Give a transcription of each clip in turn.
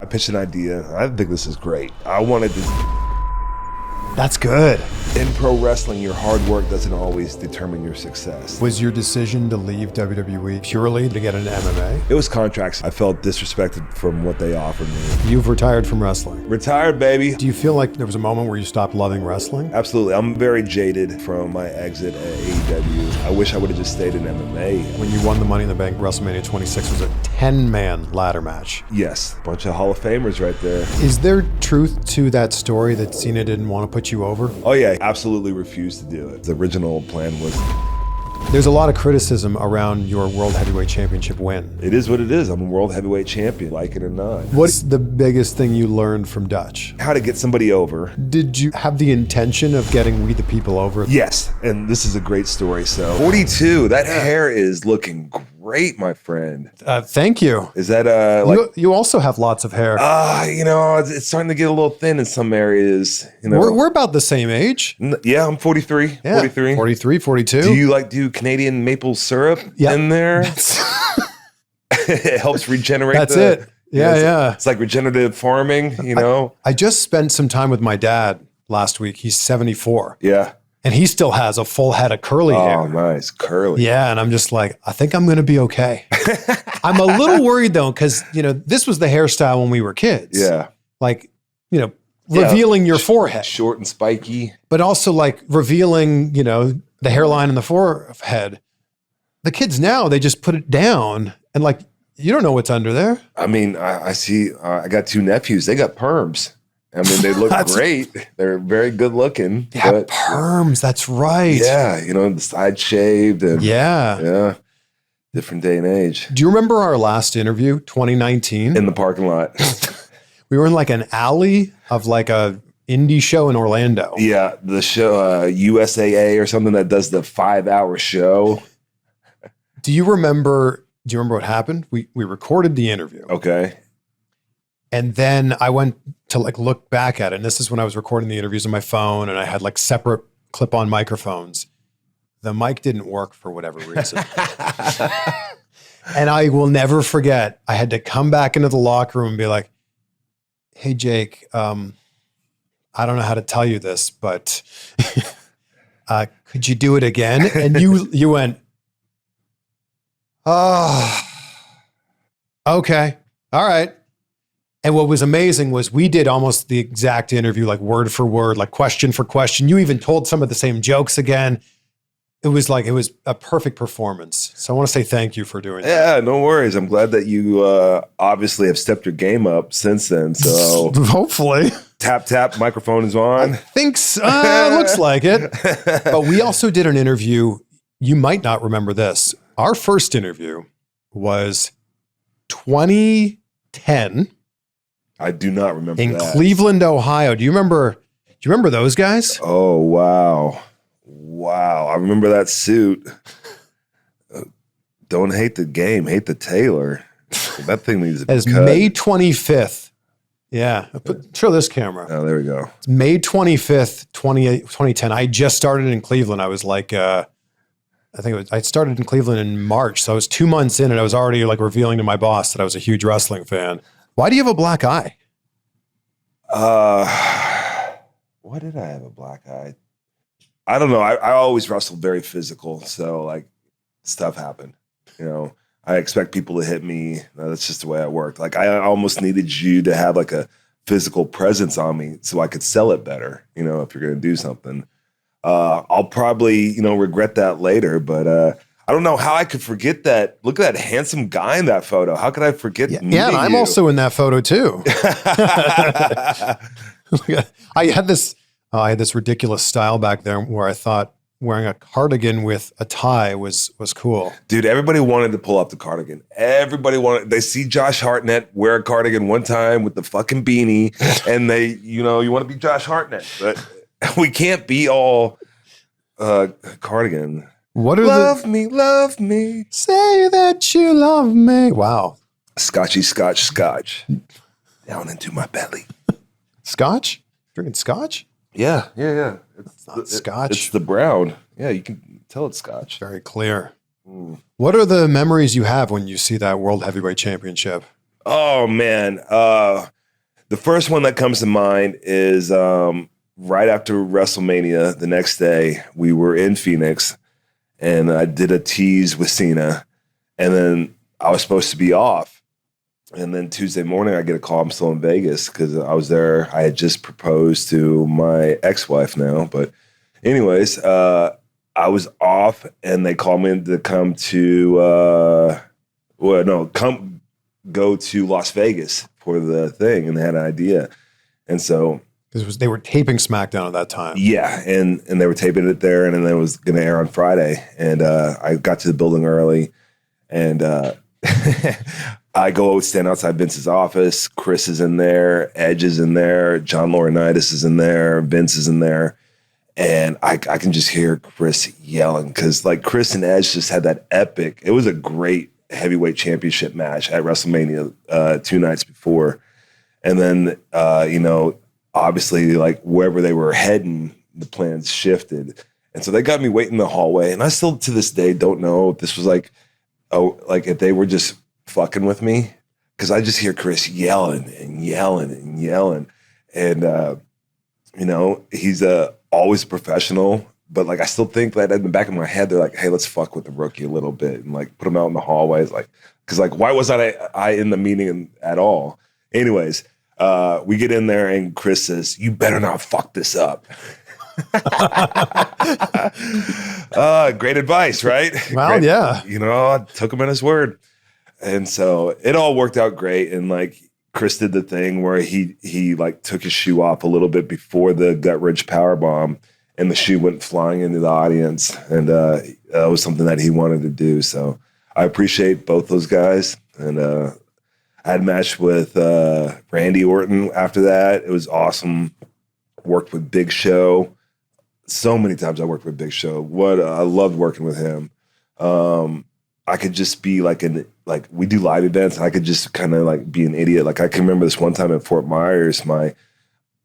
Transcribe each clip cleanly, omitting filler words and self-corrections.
pitched an idea. I think this is great. I wanted to... That's good. In pro wrestling, your hard work doesn't always determine your success. Was your decision to leave WWE purely to get into MMA? It was contracts. I felt disrespected from what they offered me. You've retired from wrestling. Retired, baby. Do you feel like there was a moment where you stopped loving wrestling? Absolutely. I'm very jaded from my exit at AEW. I wish I would have just stayed in MMA. When you won the Money in the Bank, WrestleMania 26 was a 10-man ladder match. Yes, a bunch of Hall of Famers right there. Is there truth to that story that Cena didn't want to put you over? Oh yeah, absolutely refused to do it. The original plan was... There's a lot of criticism around your World Heavyweight Championship win. It is what it is. I'm a World Heavyweight Champion, like it or not. What's the biggest thing you learned from Dutch? How to get somebody over. Did you have the intention of getting We the People over? Yes, and this is a great story. So 42, that hair is looking great, my friend. Thank you. Is that like... You also have lots of hair. You know, it's starting to get a little thin in some areas. You know, we're about the same age. Yeah, I'm 43. Yeah, 43, 42. Do you do Canadian maple syrup in there? It helps regenerate. That's it. Yeah. It's like regenerative farming, you know? I just spent some time with my dad last week. He's 74. Yeah. And he still has a full head of curly hair. Oh, nice. Curly. Yeah. And I'm just like, I think I'm going to be okay. I'm a little worried though, because, this was the hairstyle when we were kids. Yeah. Like, revealing your forehead. Short and spiky. But also like revealing, the hairline in the forehead. The kids now, they just put it down and like, you don't know what's under there. I mean, I see, I got two nephews. They got perms. I mean, they look great. They're very good looking. Yeah, but perms. That's right. Yeah, the side shaved. And yeah. Different day and age. Do you remember our last interview, 2019? In the parking lot. We were in like an alley of like a indie show in Orlando. Yeah, the show USAA or something that does the 5-hour show. Do you remember what happened? We recorded the interview. Okay. And then I went to like look back at it. And this is when I was recording the interviews on my phone and I had like separate clip-on microphones. The mic didn't work for whatever reason. And I will never forget, I had to come back into the locker room and be like, hey, Jake, I don't know how to tell you this, but could you do it again? And you went, oh, okay. All right. And what was amazing was we did almost the exact interview, like word for word, like question for question. You even told some of the same jokes again. It was a perfect performance. So I want to say thank you for doing that. Yeah, no worries. I'm glad that you obviously have stepped your game up since then. So hopefully. Tap, microphone is on. I think so. Looks like it. But we also did an interview. You might not remember this. Our first interview was 2010. I do not remember in that. Cleveland, Ohio. Do you remember those guys? Oh, wow. I remember that suit. Don't hate the game, hate the tailor. That thing needs to be As cut. May 25th. Yeah. Show this camera. Oh, there we go. It's May 25th, 2010. I just started in Cleveland. I was like, I started in Cleveland in March. So I was 2 months in and I was already like revealing to my boss that I was a huge wrestling fan. Why do you have a black eye? Why did I have a black eye? I don't know. I always wrestled very physical. So like stuff happened, I expect people to hit me. That's just the way I worked. Like I almost needed you to have like a physical presence on me so I could sell it better, if you're going to do something. I'll probably, regret that later, but I don't know how I could forget that. Look at that handsome guy in that photo. How could I forget? Yeah, and I'm also in that photo too. I had this ridiculous style back there where I thought wearing a cardigan with a tie was cool. Dude, everybody wanted to pull up the cardigan. They see Josh Hartnett wear a cardigan one time with the fucking beanie and they, you want to be Josh Hartnett, but we can't be all cardigan. Love me. Say that you love me. Wow. Scotch. Down into my belly. Scotch? Drinking scotch? Yeah. It's not scotch. It's the brown. Yeah, you can tell it's scotch. Very clear. What are the memories you have when you see that World Heavyweight Championship? Oh, man. The first one that comes to mind is right after WrestleMania. The next day, we were in Phoenix, and I did a tease with Cena, and then I was supposed to be off. And then Tuesday morning, I get a call. I'm still in Vegas because I was there. I had just proposed to my ex-wife now. But anyways, I was off, and they called me to come to, go to Las Vegas for the thing. And they had an idea. And so. Because they were taping SmackDown at that time. Yeah, and they were taping it there, and then it was going to air on Friday. And I got to the building early, and I go stand outside Vince's office. Chris is in there, Edge is in there, John Laurinaitis is in there, Vince is in there, and I can just hear Chris yelling because like Chris and Edge just had that epic. It was a great heavyweight championship match at WrestleMania 2 nights before, and then obviously, like wherever they were heading, the plans shifted. And so they got me waiting in the hallway. And I still, to this day, don't know if this was like if they were just fucking with me. Because I just hear Chris yelling and yelling and yelling. And, he's always a professional. But like, I still think that in the back of my head, they're like, hey, let's fuck with the rookie a little bit. And like, put him out in the hallways. Like, because like, why wasn't I in the meeting at all? Anyways. We get in there and Chris says, you better not fuck this up. Great advice, right? Well, great. Yeah. I took him at his word. And so it all worked out great. And like Chris did the thing where he like took his shoe off a little bit before the gut wrench powerbomb, and the shoe went flying into the audience. And that was something that he wanted to do. So I appreciate both those guys. And I had a match with Randy Orton after that. It was awesome. Worked with Big Show. So many times I worked with Big Show. I loved working with him. I could just be like we do live events, and I could just kind of like be an idiot. Like I can remember this one time at Fort Myers, my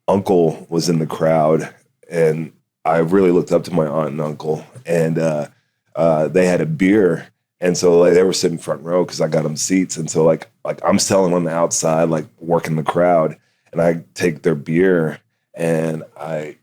uncle was in the crowd, and I really looked up to my aunt and uncle, and they had a beer. And so like, they were sitting front row because I got them seats. And so like I'm selling on the outside, like working the crowd, and I take their beer and I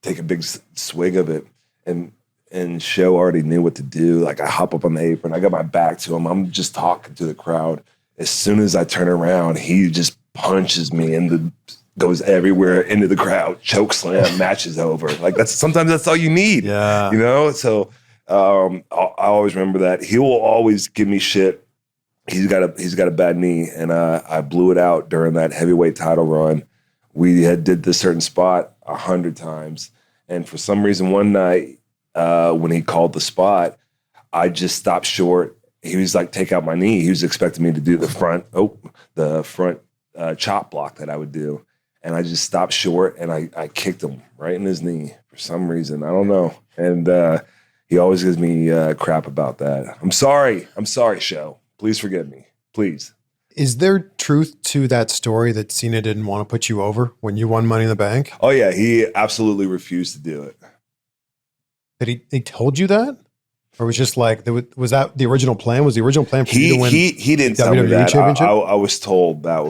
take a big swig of it, and Show already knew what to do. Like I hop up on the apron, I got my back to him. I'm just talking to the crowd. As soon as I turn around, he just punches me and goes everywhere into the crowd, choke slam, match is over. Like sometimes that's all you need. Yeah. So I always remember that. He will always give me shit. He's got a bad knee, and I blew it out during that heavyweight title run. We did this certain spot 100 times, and for some reason one night when he called the spot, I just stopped short. He was like, "Take out my knee." He was expecting me to do the front chop block that I would do, and I just stopped short, and I kicked him right in his knee for some reason. I don't know, and he always gives me crap about that. I'm sorry, Show. Please forgive me. Please. Is there truth to that story that Cena didn't want to put you over when you won Money in the Bank? Oh, yeah. He absolutely refused to do it. That he told you that? Or was just like, was that the original plan? Was the original plan for you to win he didn't tell me WWE that. Championship? I was told that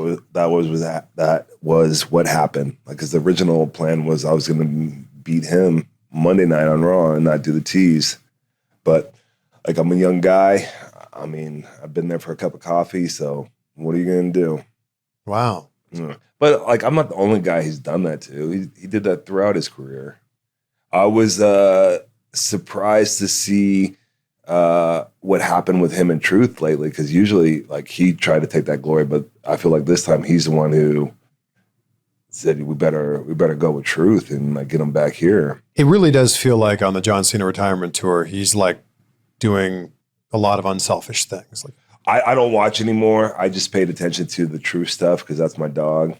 was what happened. Like, because the original plan was I was going to beat him Monday night on Raw and not do the tease. But like, I'm a young guy. I mean, I've been there for a cup of coffee, so what are you going to do? Wow. Yeah. But like, I'm not the only guy he's done that to. He did that throughout his career. I was surprised to see what happened with him in Truth lately, because usually like he tried to take that glory, but I feel like this time he's the one who said we better go with Truth and like get him back here. It really does feel like on the John Cena retirement tour, he's like doing a lot of unselfish things. Like I don't watch anymore. I just paid attention to the Truth stuff because that's my dog.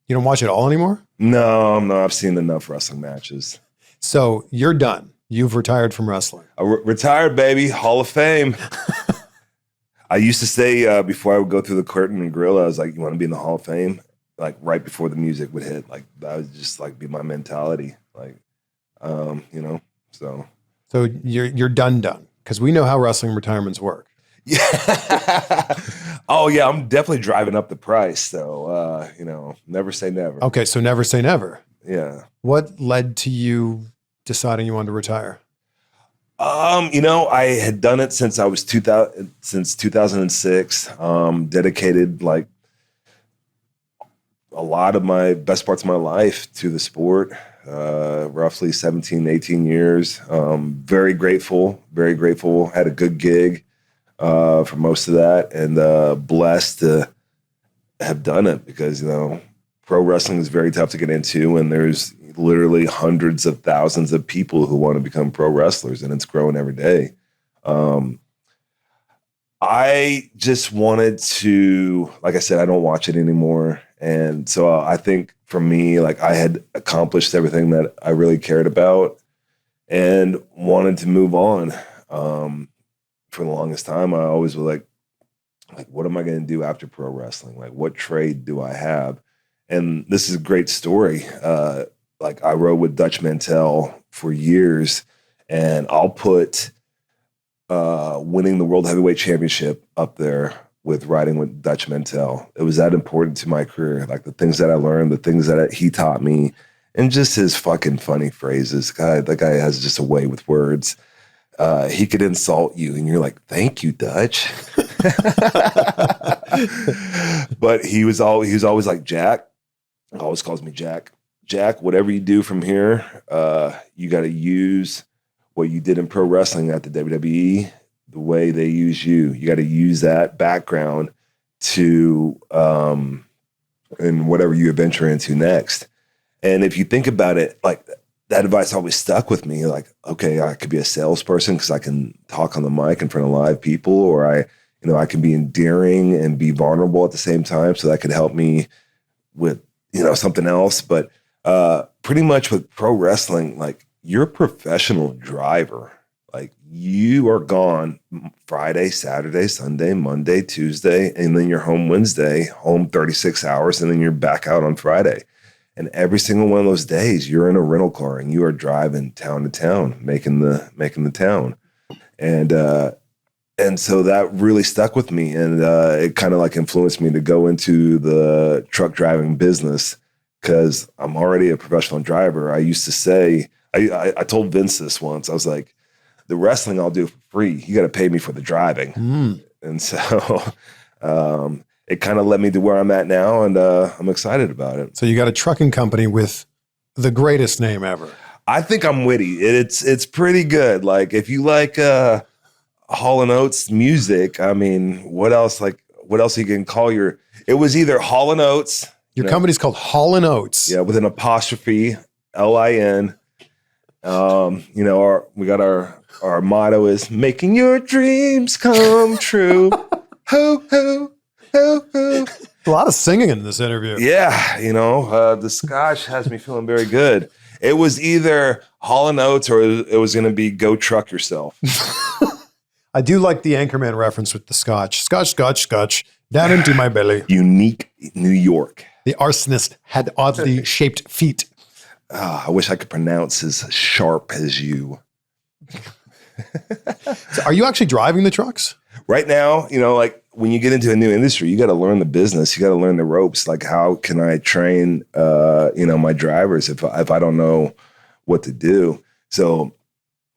You don't watch it all anymore? No. I've seen enough wrestling matches. So you're done. You've retired from wrestling. Retired, baby. Hall of Fame. I used to say before I would go through the curtain and grill, I was like, you want to be in the Hall of Fame? Like right before the music would hit. Like that would just like be my mentality. Like, so. So you're done. Because we know how wrestling retirements work. Yeah. Oh yeah, I'm definitely driving up the price. So never say never. Okay, so never say never. Yeah. What led to you deciding you wanted to retire? I had done it since I was 2006. Dedicated like a lot of my best parts of my life to the sport. Roughly 17, 18 years. Very grateful. Had a good gig for most of that, and blessed to have done it because pro wrestling is very tough to get into, and there's literally hundreds of thousands of people who want to become pro wrestlers, and it's growing every day. I just wanted to, like I said, I don't watch it anymore. And so I think for me, like I had accomplished everything that I really cared about and wanted to move on. For the longest time, I always was like, what am I going to do after pro wrestling? Like, what trade do I have? And this is a great story. Like I rode with Dutch Mantel for years, and I'll put winning the World Heavyweight Championship up there with riding with Dutch Mantel. It was that important to my career. Like the things that I learned, the things that he taught me, and just his fucking funny phrases. That guy has just a way with words. He could insult you and you're like, thank you, Dutch. But he was always like, Jack. He always calls me Jack. Jack, whatever you do from here, you got to use what you did in pro wrestling at the WWE, the way they use you. You got to use that background to in whatever you venture into next. And if you think about it, like that advice always stuck with me. Like, okay, I could be a salesperson because I can talk on the mic in front of live people, or I can be endearing and be vulnerable at the same time. So that could help me with, something else. But pretty much with pro wrestling, like you're a professional driver. Like you are gone Friday, Saturday, Sunday, Monday, Tuesday, and then you're home Wednesday, home 36 hours, and then you're back out on Friday. And every single one of those days, you're in a rental car and you are driving town to town, making the town. And so that really stuck with me, and it kind of like influenced me to go into the truck driving business because I'm already a professional driver. I used to say, I told Vince this once. I was like, the wrestling I'll do for free. You got to pay me for the driving. And so it kind of led me to where I'm at now, and I'm excited about it. So you got a trucking company with the greatest name ever. I think I'm witty. It's pretty good. Like if you like Haulin Oats music, I mean, what else you can call your? It was either Haulin Oats. Your company's called Haulin Oats. Yeah, with an apostrophe, LIN. We got our motto is making your dreams come true. Ho ho ho ho. A lot of singing in this interview. Yeah, the scotch has me feeling very good. It was either Haulin Oats or it was going to be Go Truck Yourself. I do like the Anchorman reference with the scotch. Scotch, down into my belly. Unique New York. The arsonist had oddly shaped feet. I wish I could pronounce as sharp as you. So are you actually driving the trucks? Right now, like when you get into a new industry, you got to learn the business. You got to learn the ropes. Like how can I train, my drivers if I don't know what to do? So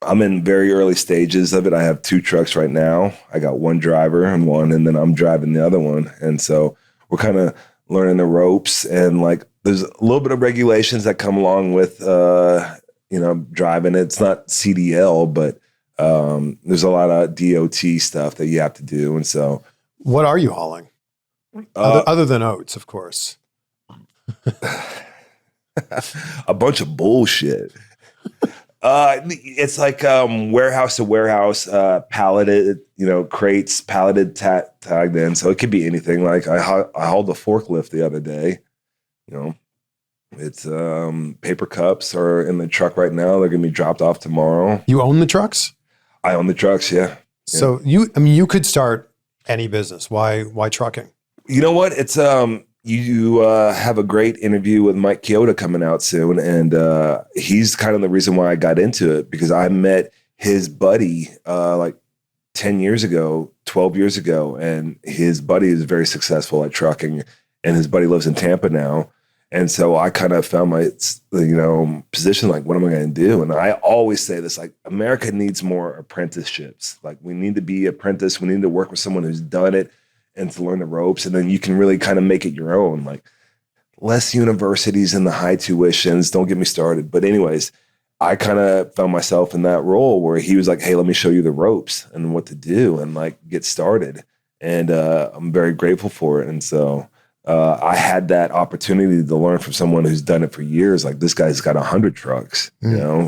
I'm in very early stages of it. I have 2 trucks right now. I got one driver and then I'm driving the other one. And so we're kind of learning the ropes, and like there's a little bit of regulations that come along with, driving. It's not CDL, but there's a lot of DOT stuff that you have to do. And so what are you hauling? Other than oats, of course. A bunch of bullshit. It's like warehouse to warehouse, palleted, crates, palleted, tagged in. So it could be anything. Like I hauled a forklift the other day. It's paper cups are in the truck right now. They're gonna be dropped off tomorrow. You own the trucks? I own the trucks. Yeah. So you could start any business. Why trucking? You know what? It's you have a great interview with Mike Chioda coming out soon, and he's kind of the reason why I got into it, because I met his buddy like 10 years ago 12 years ago, and his buddy is very successful at trucking, and his buddy lives in Tampa now. And so I kind of found my, position, like, what am I going to do? And I always say this, like, America needs more apprenticeships. Like, we need to be apprentice. We need to work with someone who's done it and to learn the ropes. And then you can really kind of make it your own. Like, less universities and the high tuitions. Don't get me started. But anyways, I kind of found myself in that role where he was like, hey, let me show you the ropes and what to do and like get started. And I'm very grateful for it. And so I had that opportunity to learn from someone who's done it for years. Like, this guy's got 100 trucks,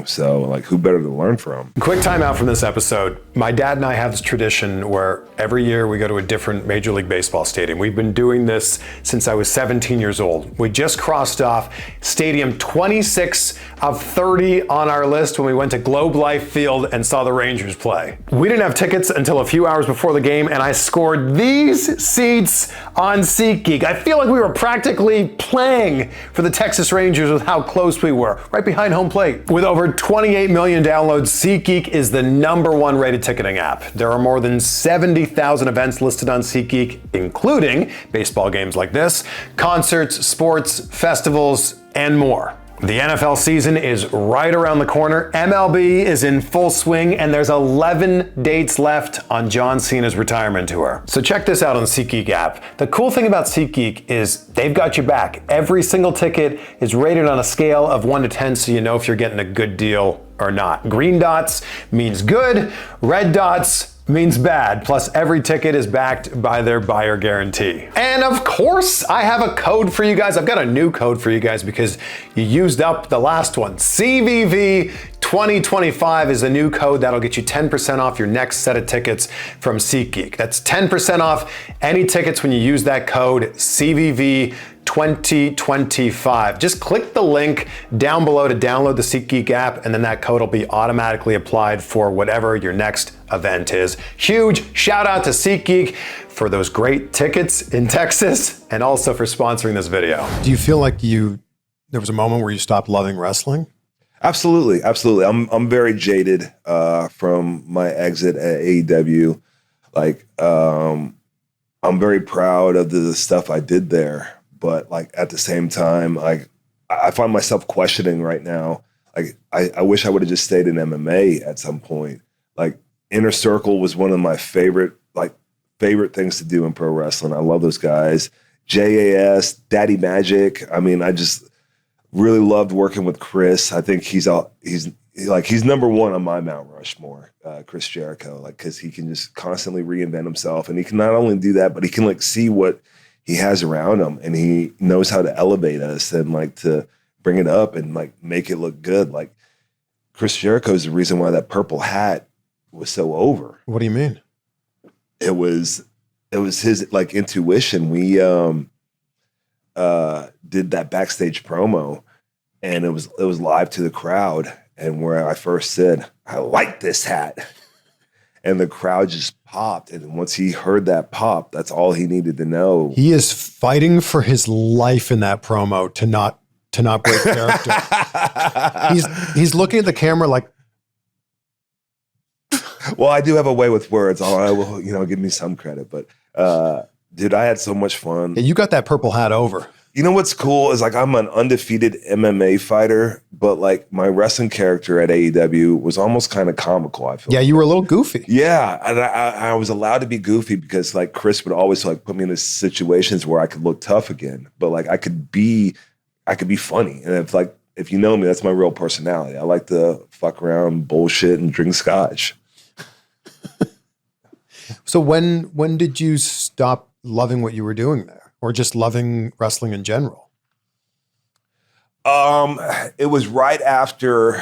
so like, who better to learn from? Quick time out from this episode. My dad and I have this tradition where every year we go to a different Major League Baseball stadium. We've been doing this since I was 17 years old. We just crossed off stadium 26 of 30 on our list when we went to Globe Life Field and saw the Rangers play. We didn't have tickets until a few hours before the game, and I scored these seats on SeatGeek. I feel like we were practically playing for the Texas Rangers with how close we were, right behind home plate. With over 28 million downloads, SeatGeek is the #1 rated ticketing app. There are more than 70,000 events listed on SeatGeek, including baseball games like this, concerts, sports, festivals, and more. The NFL season is right around the corner. MLB is in full swing, and there's 11 dates left on John Cena's retirement tour. So check this out on the SeatGeek app. The cool thing about SeatGeek is they've got your back. Every single ticket is rated on a scale of 1 to 10, so you know if you're getting a good deal or not. Green dots means good, red dots means bad. Plus, every ticket is backed by their buyer guarantee. And of course, I have a code for you guys. I've got a new code for you guys because you used up the last one. CVV 2025 is a new code that'll get you 10% off your next set of tickets from SeatGeek. That's 10% off any tickets when you use that code CVV 2025. Just click the link down below to download the SeatGeek app, and then that code will be automatically applied for whatever your next event is. Huge shout out to SeatGeek for those great tickets in Texas and also for sponsoring this video. Do you feel like there was a moment where you stopped loving wrestling? Absolutely. I'm very jaded from my exit at AEW. Like, I'm very proud of the stuff I did there. But like at the same time, like I find myself questioning right now. Like I wish I would have just stayed in MMA at some point. Like Inner Circle was one of my favorite things to do in pro wrestling. I love those guys. JAS, Daddy Magic. I mean, I just really loved working with Chris. I think he's #1 on my Mount Rushmore, Chris Jericho. Like, because he can just constantly reinvent himself, and he can not only do that, but he can like see what he has around him, and he knows how to elevate us and like to bring it up and like make it look good. Like Chris Jericho is the reason why that purple hat was so over. What do you mean? It was his like intuition. We did that backstage promo, and it was live to the crowd, and where I first said, I like this hat. And the crowd just popped. And once he heard that pop, that's all he needed to know. He is fighting for his life in that promo to not break character. he's looking at the camera like. Well, I do have a way with words. I will, give me some credit. But dude, I had so much fun. Yeah, you got that purple hat over. You know what's cool is like I'm an undefeated MMA fighter, but like my wrestling character at AEW was almost kind of comical. I feel. Yeah, you were a little goofy. Yeah, and I was allowed to be goofy because like Chris would always like put me in situations where I could look tough again, but like I could be funny. And if you know me, that's my real personality. I like to fuck around, bullshit, and drink scotch. So when did you stop loving what you were doing there? Or just loving wrestling in general? It was right after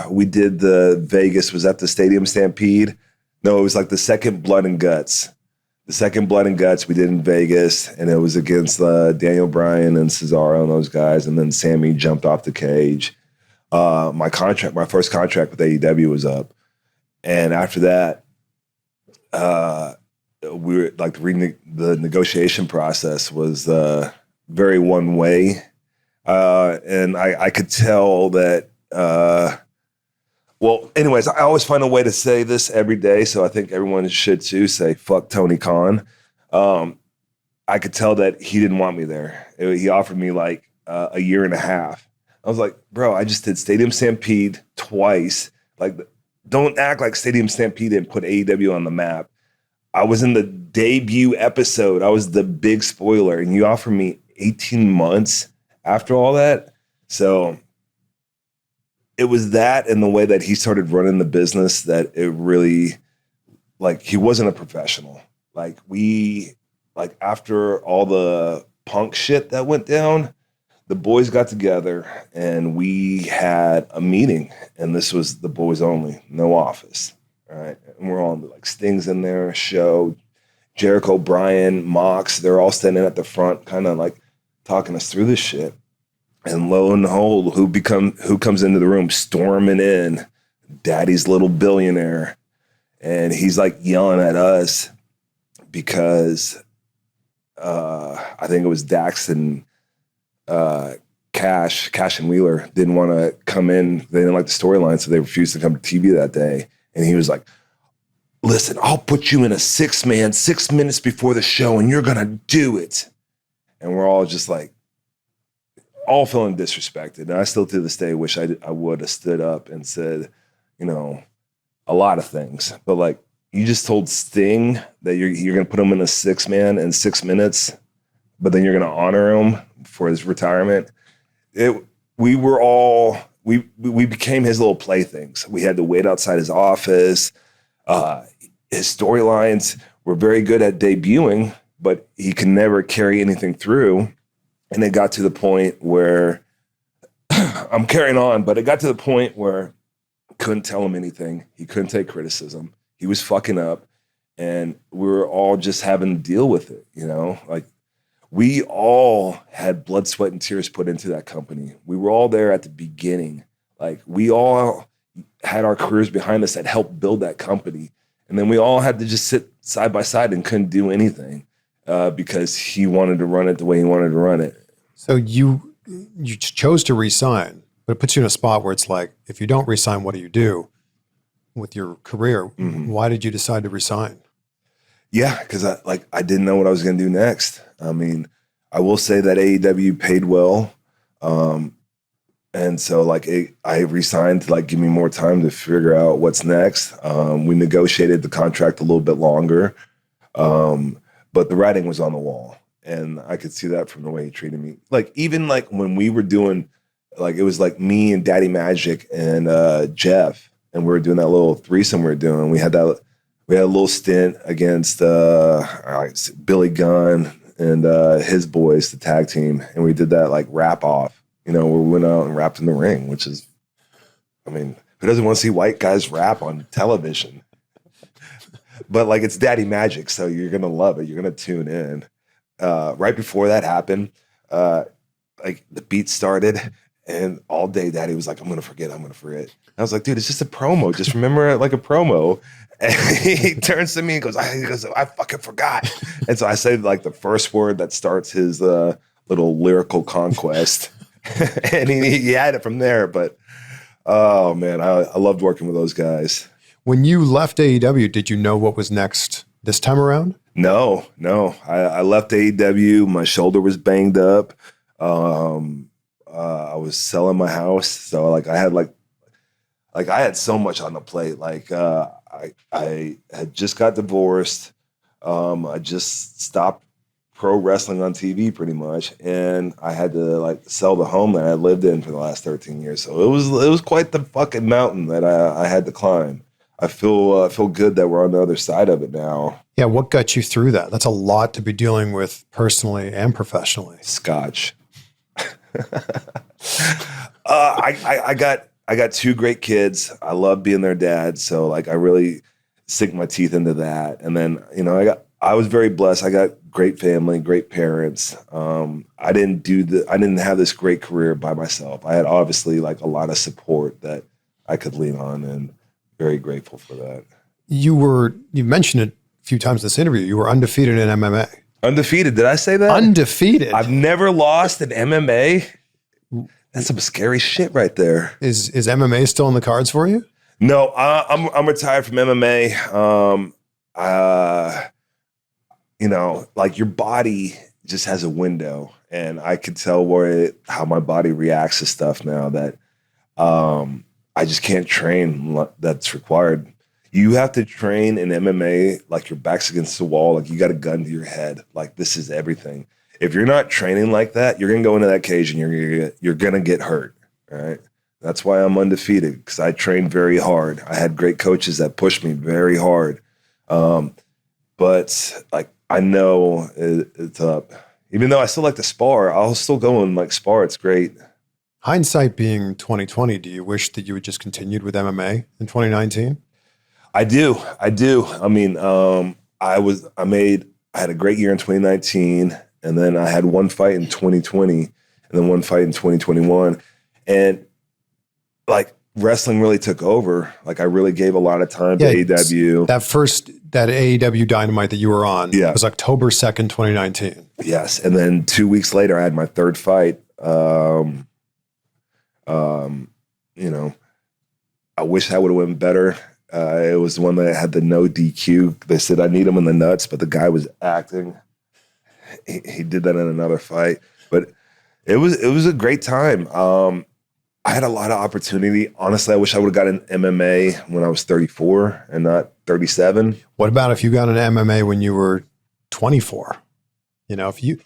we did the Vegas, was that the Stadium Stampede? No, it was like the second Blood and Guts. The second Blood and Guts we did in Vegas, and it was against Daniel Bryan and Cesaro and those guys, and then Sammy jumped off the cage. My first contract with AEW was up. And after that, we were like the negotiation process was very one way, and I could tell that Well, anyways, I always find a way to say this every day, so I think everyone should too. Say fuck Tony Khan. I could tell that he didn't want me there. He offered me like a year and a half. I was like, bro, I just did Stadium Stampede twice. Like, don't act like Stadium Stampede didn't put AEW on the map. I was in the debut episode. I was the big spoiler, and you offer me 18 months after all that. So it was that and the way that he started running the business that it really, like, he wasn't a professional. Like, after all the Punk shit that went down, the boys got together and we had a meeting, and this was the boys only, no office. All right. And we're all like Sting's in there, Show, Jericho, Bryan, Mox, they're all standing at the front, kind of like talking us through this shit. And lo and behold, who comes into the room storming in? Daddy's little billionaire. And he's like yelling at us because I think it was Dax and Cash and Wheeler didn't want to come in. They didn't like the storyline, so they refused to come to TV that day. And he was like, listen, I'll put you in a 6-man 6 minutes before the show, and you're going to do it. And we're all just like, all feeling disrespected. And I still to this day wish I would have stood up and said, you know, a lot of things. But like, you just told Sting that you're going to put him in a 6-man in 6 minutes, but then you're going to honor him for his retirement. We became his little playthings. We had to wait outside his office. His storylines were very good at debuting, but he could never carry anything through. And it got to the point where I'm carrying on, but it got to the point where I couldn't tell him anything. He couldn't take criticism. He was fucking up, and we were all just having to deal with it, you know? Like, we all had blood, sweat, and tears put into that company. We were all there at the beginning. Like, we all had our careers behind us that helped build that company. And then we all had to just sit side by side and couldn't do anything because he wanted to run it the way he wanted to run it. So you chose to resign, but it puts you in a spot where it's like, if you don't resign, what do you do with your career? Mm-hmm. Why did you decide to resign? Yeah, because I didn't know what I was going to do next. I mean, I will say that AEW paid well. And so like I resigned to like give me more time to figure out what's next. We negotiated the contract a little bit longer, but the writing was on the wall. And I could see that from the way he treated me. Like, even like when we were doing, like, it was like me and Daddy Magic and Jeff, and we were doing that little threesome we were doing. We had a little stint against Billy Gunn and his boys, the tag team. And we did that like rap off, you know, where we went out and rapped in the ring, which is, I mean, who doesn't want to see white guys rap on television? But like, it's Daddy Magic, so you're going to love it. You're going to tune in. Right before that happened, like the beat started, and all day Daddy was like, I'm going to forget. And I was like, dude, it's just a promo. Just remember it like a promo. And he turns to me and goes, I fucking forgot. And so I say like the first word that starts his little lyrical conquest. And he had it from there. But, oh man, I loved working with those guys. When you left AEW, did you know what was next this time around? No. I left AEW. My shoulder was banged up. I was selling my house, so like I had so much on the plate. Like I had just got divorced. I just stopped pro wrestling on TV pretty much, and I had to like sell the home that I lived in for the last 13 years. So it was quite the fucking mountain that I had to climb. I feel good that we're on the other side of it now. Yeah, what got you through that? That's a lot to be dealing with personally and professionally. Scotch. I got 2 great kids. I love being their dad, so like I really sink my teeth into that. And then, you know, I was very blessed. I got great family, great parents. I didn't have this great career by myself. I had obviously like a lot of support that I could lean on, and very grateful for that. You mentioned it a few times in this interview. You were undefeated in MMA. Undefeated. Did I say that? Undefeated. I've never lost in MMA. That's some scary shit right there. Is MMA still in the cards for you? No, I'm retired from MMA. Like your body just has a window, and I could tell how my body reacts to stuff now that I just can't train that's required. You have to train in MMA like your back's against the wall, like you got a gun to your head, like this is everything. If you're not training like that, you're gonna go into that cage and you're gonna get hurt. All right. That's why I'm undefeated, because I trained very hard. I had great coaches that pushed me very hard. But like I know it's up. Even though I still like to spar, I'll still go and like spar. It's great. Hindsight being 2020, do you wish that you had just continued with MMA in 2019? I do. I mean, I had a great year in 2019, and then I had one fight in 2020, and then one fight in 2021. And like wrestling really took over. Like I really gave a lot of time to AEW. That AEW Dynamite that you were on was October 2nd, 2019. Yes. And then 2 weeks later, I had my third fight. I wish that would have went better. It was the one that had the no DQ. They said I need him in the nuts, but the guy was acting. He did that in another fight, but it was a great time. I had a lot of opportunity. Honestly, I wish I would have gotten MMA when I was 34 and not 37. What about if you got an MMA when you were 24? If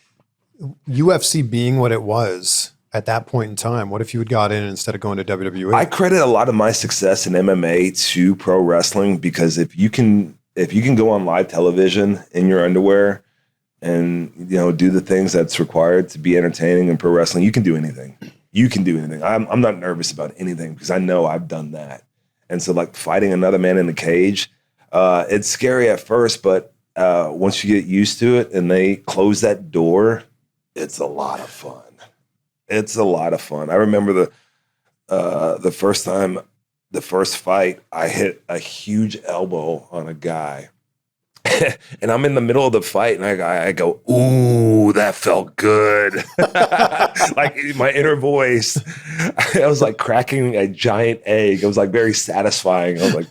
UFC being what it was at that point in time, what if you had got in instead of going to WWE? I credit a lot of my success in MMA to pro wrestling, because if you can go on live television in your underwear and do the things that's required to be entertaining in pro wrestling, you can do anything. You can do anything. I'm not nervous about anything because I know I've done that. And so like fighting another man in the cage, it's scary at first, but once you get used to it and they close that door, it's a lot of fun. It's a lot of fun. I remember the first fight, I hit a huge elbow on a guy. And I'm in the middle of the fight, and I go, ooh, that felt good. Like my inner voice, I was like cracking a giant egg. It was like very satisfying. I was like,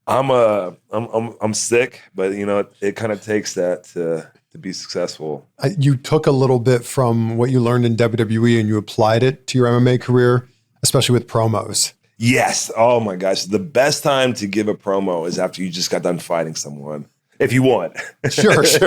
I'm sick, but it kind of takes that to be successful. You took a little bit from what you learned in WWE and you applied it to your MMA career, especially with promos. Yes. Oh my gosh. The best time to give a promo is after you just got done fighting someone. If you won. Sure. It's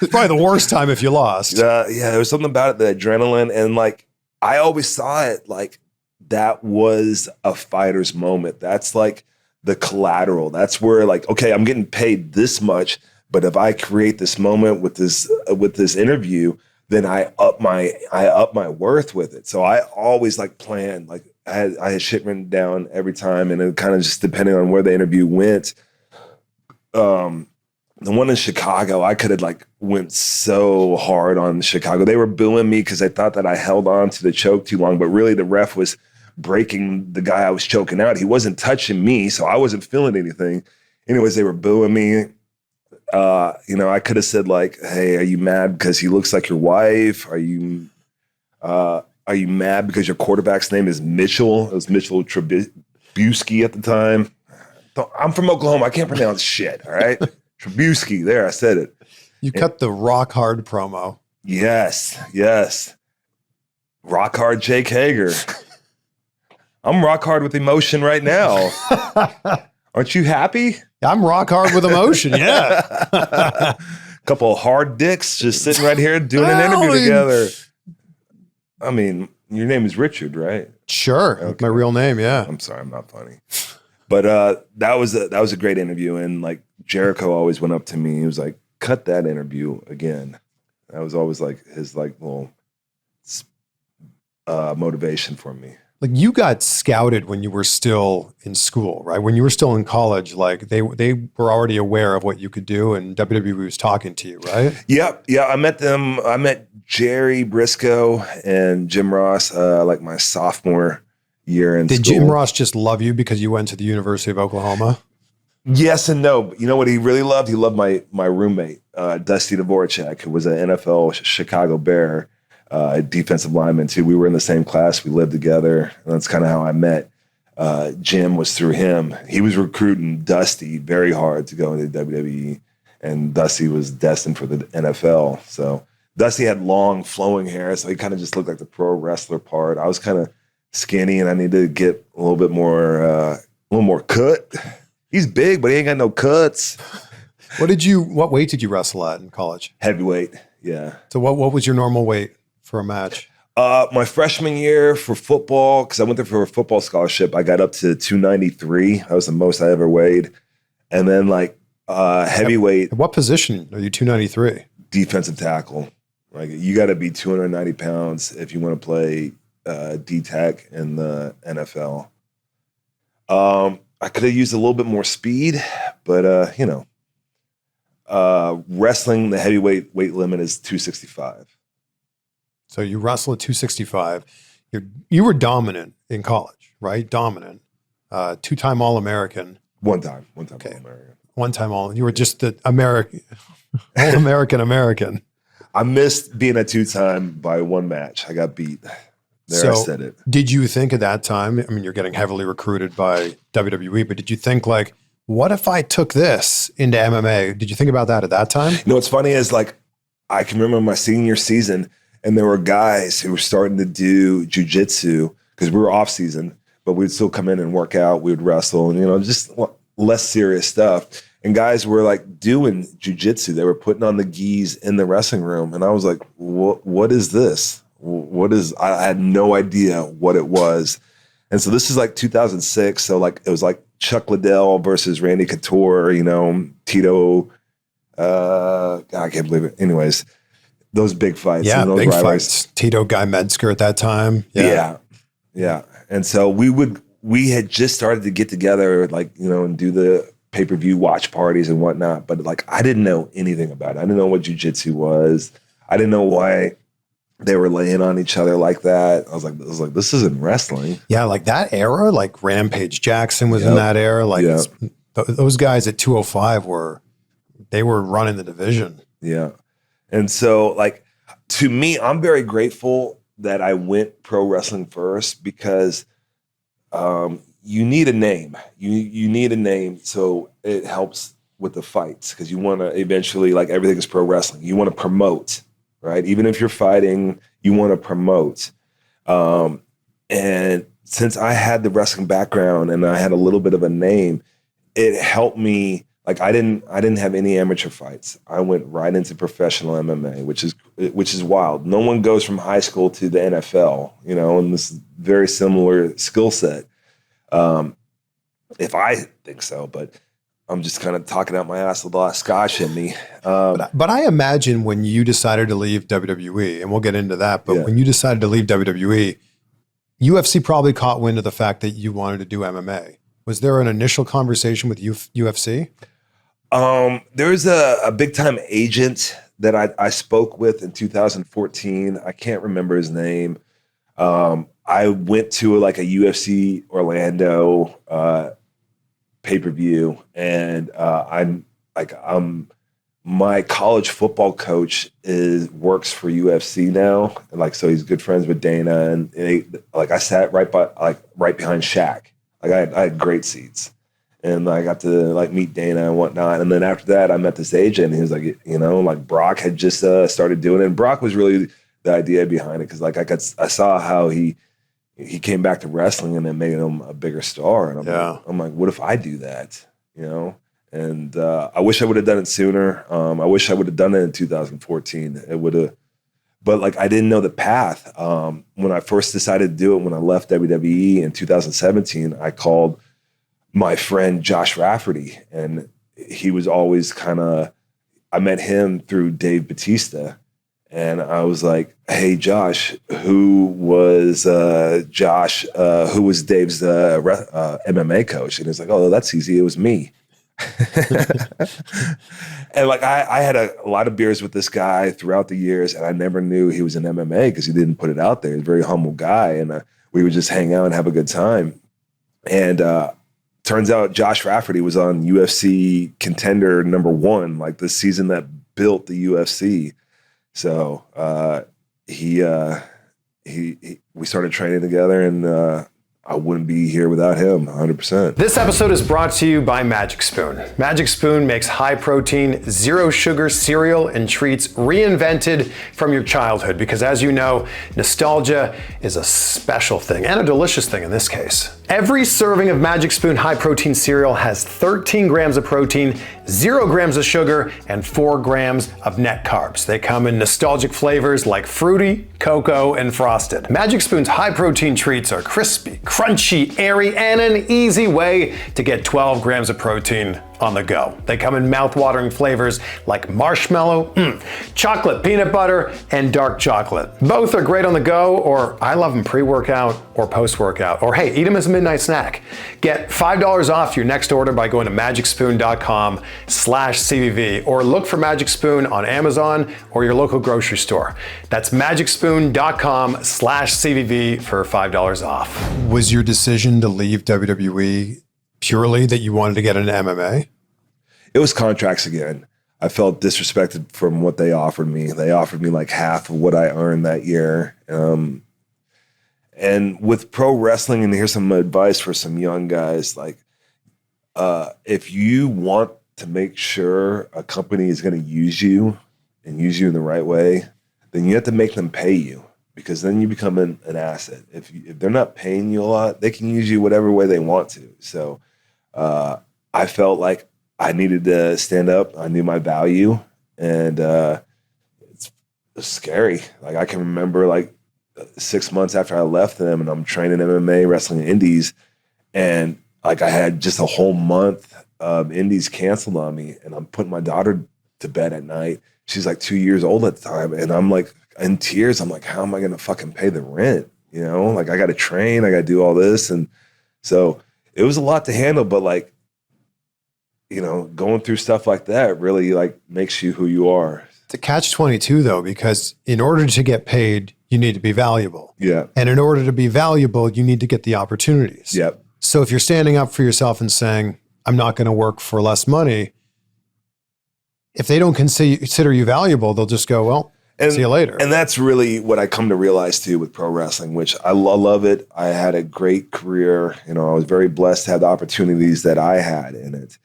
probably the worst time if you lost. There was something about it, the adrenaline. And like, I always saw it like that was a fighter's moment. That's like the collateral. That's where like, okay, I'm getting paid this much, but if I create this moment with this interview, then I up my worth with it. So I always like planned, like I had shit written down every time, and it kind of just depending on where the interview went. The one in Chicago, I could have like went so hard on Chicago. They were booing me because they thought that I held on to the choke too long, but really the ref was breaking the guy I was choking out. He wasn't touching me, so I wasn't feeling anything. Anyways, they were booing me. I could have said like, "Hey, are you mad because he looks like your wife? Are you mad because your quarterback's name is Mitchell? It was Mitchell Trubisky at the time. I'm from Oklahoma. I can't pronounce shit. All right." Trubisky, there, I said it. You cut the rock hard promo. Yes. Rock hard Jake Hager. I'm rock hard with emotion right now. Aren't you happy? I'm rock hard with emotion, yeah. Couple of hard dicks just sitting right here doing an interview together. I mean, your name is Richard, right? Sure. Okay. My real name, yeah. I'm sorry, I'm not funny. But that was a great interview, and like Jericho always went up to me. He was like, "Cut that interview again." That was always like his like little motivation for me. Like you got scouted when you were still in school, right? When you were still in college, like they were already aware of what you could do, and WWE was talking to you, right? Yep. Yeah, I met them. I met Jerry Briscoe and Jim Ross like my sophomore year in school. Did Jim Ross just love you because you went to the University of Oklahoma? Yes and no. You know what he really loved? He loved my roommate, Dusty Dvorak, who was an NFL Chicago Bear defensive lineman too. We were in the same class. We lived together. And that's kind of how I met gym was through him. He was recruiting Dusty very hard to go into WWE, and Dusty was destined for the NFL. So Dusty had long flowing hair, so he kind of just looked like the pro wrestler part. I was kind of skinny, and I needed to get a little bit more, a little more cut. He's big, but he ain't got no cuts. What weight did you wrestle at in college? Heavyweight, yeah. So what was your normal weight for a match? My freshman year for football, because I went there for a football scholarship, I got up to 293. That was the most I ever weighed. And then heavyweight. At what position are you 293? Defensive tackle. Like you got to be 290 pounds if you want to play D-tack in the NFL. I could have used a little bit more speed, but wrestling, the heavyweight weight limit is 265. So you wrestle at 265. You were dominant in college, right? Dominant. Two-time All-American. One time okay. All-American. One time All. You were just the All-American. I missed being a two-time by one match. I got beat. I said it. Did you think at that time, I mean, you're getting heavily recruited by WWE, but did you think like, what if I took this into MMA? Did you think about that at that time? What's funny is I can remember my senior season, and there were guys who were starting to do jujitsu because we were off season, but we'd still come in and work out. We would wrestle and, just less serious stuff. And guys were doing jujitsu. They were putting on the gis in the wrestling room. And I was like, what is this? I had no idea what it was. And so this is 2006. So it was Chuck Liddell versus Randy Couture, Tito. God, I can't believe it. Anyways, those big fights. Yeah, those big rivalries. Fights. Tito Guy Metzger at that time. Yeah. And so we had just started to get together, and do the pay-per-view watch parties and whatnot. But I didn't know anything about it. I didn't know what jiu-jitsu was. I didn't know why they were laying on each other like that. I was like, this isn't wrestling. Yeah, that era, Rampage Jackson was in that era. Those guys at 205 were running the division. Yeah. And so to me, I'm very grateful that I went pro wrestling first because you need a name. You need a name so it helps with the fights because you want to eventually, everything is pro wrestling. You want to promote, right? Even if you're fighting, you want to promote. And since I had the wrestling background and I had a little bit of a name, it helped me. I didn't have any amateur fights. I went right into professional MMA, which is wild. No one goes from high school to the NFL, and this is very similar skill set. If I think so, but I'm just kind of talking out my ass with a lot of scotch in me. But I imagine when you decided to leave WWE, and we'll get into that, but when you decided to leave WWE, UFC probably caught wind of the fact that you wanted to do MMA. Was there an initial conversation with UFC? There's a big time agent that I spoke with in 2014. I can't remember his name. I went to a UFC Orlando pay-per-view, and my college football coach works for UFC now, and so he's good friends with Dana, and I sat right behind Shaq. I had great seats. And I got to meet Dana and whatnot. And then after that, I met this agent. And he was like, Brock had just started doing it. And Brock was really the idea behind it because I saw how he came back to wrestling and then made him a bigger star. And I'm like, what if I do that? And I wish I would have done it sooner. I wish I would have done it in 2014. It would have, but I didn't know the path. When I first decided to do it, when I left WWE in 2017, I called my friend Josh Rafferty, and he was always I met him through Dave Bautista, and I was like, hey, Josh, who was Dave's MMA coach? And he's like, oh, that's easy. It was me. And I had a lot of beers with this guy throughout the years, and I never knew he was in MMA because he didn't put it out there. He's a very humble guy, and we would just hang out and have a good time. And turns out Josh Rafferty was on UFC Contender #1, the season that built the UFC. So we started training together, and I wouldn't be here without him, 100%. This episode is brought to you by Magic Spoon. Magic Spoon makes high-protein, zero-sugar cereal and treats reinvented from your childhood because, as you know, nostalgia is a special thing, and a delicious thing in this case. Every serving of Magic Spoon high-protein cereal has 13 grams of protein, 0 grams of sugar, and 4 grams of net carbs. They come in nostalgic flavors like fruity, cocoa, and frosted. Magic Spoon's high-protein treats are crispy, crunchy, airy, and an easy way to get 12 grams of protein on the go. They come in mouth-watering flavors like marshmallow, chocolate peanut butter, and dark chocolate. Both are great on the go, or I love them pre-workout or post-workout, or hey, eat them as a midnight snack. Get $5 off your next order by going to magicspoon.com/CVV, or look for Magic Spoon on Amazon or your local grocery store. That's magicspoon.com/CVV for $5 off. Was your decision to leave WWE purely that you wanted to get into MMA? It was contracts again. I felt disrespected from what they offered me. They offered me like half of what I earned that year. And with pro wrestling, and here's some advice for some young guys, like if you want to make sure a company is going to use you and use you in the right way, then you have to make them pay you, because then you become an asset. If they're not paying you a lot, they can use you whatever way they want to. So I felt like I needed to stand up. I knew my value, and it's scary. Like I can remember like 6 months after I left them, and I'm training MMA, wrestling indies, and like I had just a whole month of indies canceled on me, and I'm putting my daughter to bed at night. She's like 2 years old at the time, and I'm like in tears. I'm like, how am I going to fucking pay the rent? You know, like I got to train, I got to do all this, and so it was a lot to handle, but like, you know, going through stuff like that really like makes you who you are. It's a catch-22 though, because in order to get paid, you need to be valuable. Yeah. And in order to be valuable, you need to get the opportunities. Yep. So if you're standing up for yourself and saying, I'm not going to work for less money, if they don't consider you valuable, they'll just go, well, see you later. And that's really what I come to realize too with pro wrestling, which I love it. I had a great career. You know, I was very blessed to have the opportunities that I had in it.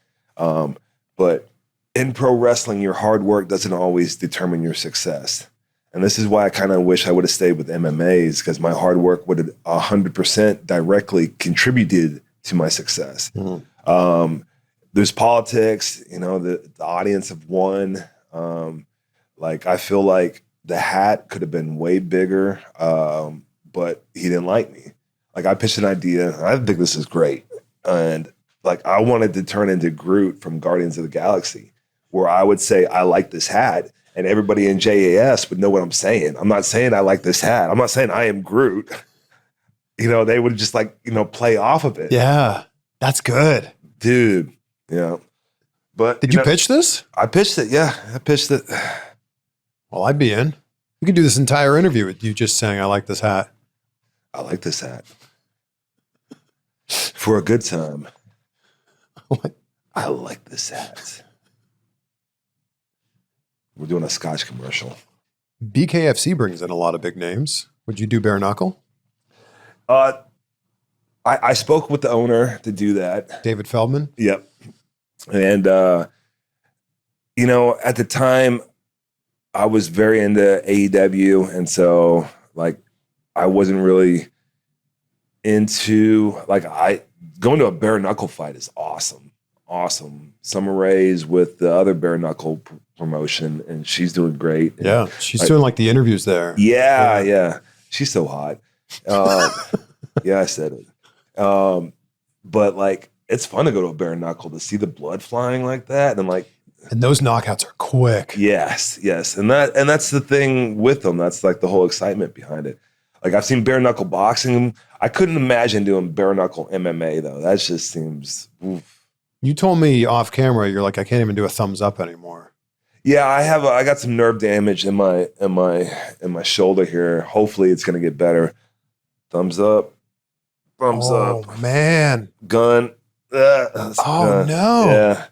But in pro wrestling, your hard work doesn't always determine your success. And this is why I kind of wish I would have stayed with MMAs, because my hard work would have 100% directly contributed to my success. Mm-hmm. There's politics, you know, the audience of one. Like, I feel like the hat could have been way bigger, but he didn't like me. Like, I pitched an idea. I think this is great. And like, I wanted to turn into Groot from Guardians of the Galaxy, where I would say, I like this hat, and everybody in JAS would know what I'm saying. I'm not saying I like this hat. I'm not saying I am Groot. You know, they would just like, you know, play off of it. Yeah, that's good. Dude, yeah. But did you pitch this? I pitched it, yeah. I pitched it. Well, I'd be in. We could do this entire interview with you just saying, I like this hat. I like this hat. For a good time. What? I like this hat. We're doing a Scotch commercial. BKFC brings in a lot of big names. Would you do bare-knuckle? I spoke with the owner to do that. David Feldman? Yep. And, you know, at the time, I was very into AEW. And so, like, I wasn't really into, like, going to a bare-knuckle fight is awesome. Awesome. Summer Rae's with the other bare-knuckle promotion, and she's doing great. Yeah, she's doing like the interviews there. Yeah. She's so hot. Yeah, I said it. But like, it's fun to go to a bare-knuckle to see the blood flying like that, and like, and those knockouts are quick. Yes, and that's the thing with them. That's like the whole excitement behind it. Like, I've seen bare-knuckle boxing. I couldn't imagine doing bare-knuckle MMA though. That just seems. Oof. You told me off camera, you're like, I can't even do a thumbs up anymore. Yeah, I got some nerve damage in my shoulder here. Hopefully it's gonna get better. Thumbs up. Thumbs up. Oh man. Gun. No. Yeah.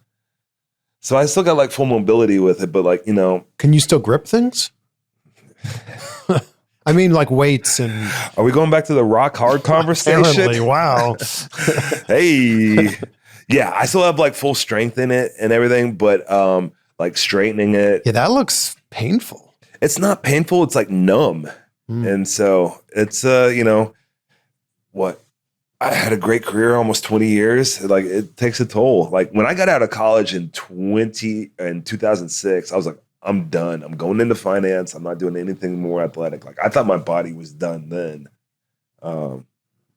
So I still got like full mobility with it, but like, you know. Can you still grip things? I mean, like weights and. Are we going back to the rock hard conversation? Apparently, wow. Hey, yeah, I still have like full strength in it and everything, but like straightening it. Yeah, that looks painful. It's not painful. It's like numb. And so it's, what? I had a great career, almost 20 years. Like it takes a toll. Like when I got out of college in 2006, I was like, I'm done. I'm going into finance. I'm not doing anything more athletic. Like I thought my body was done then.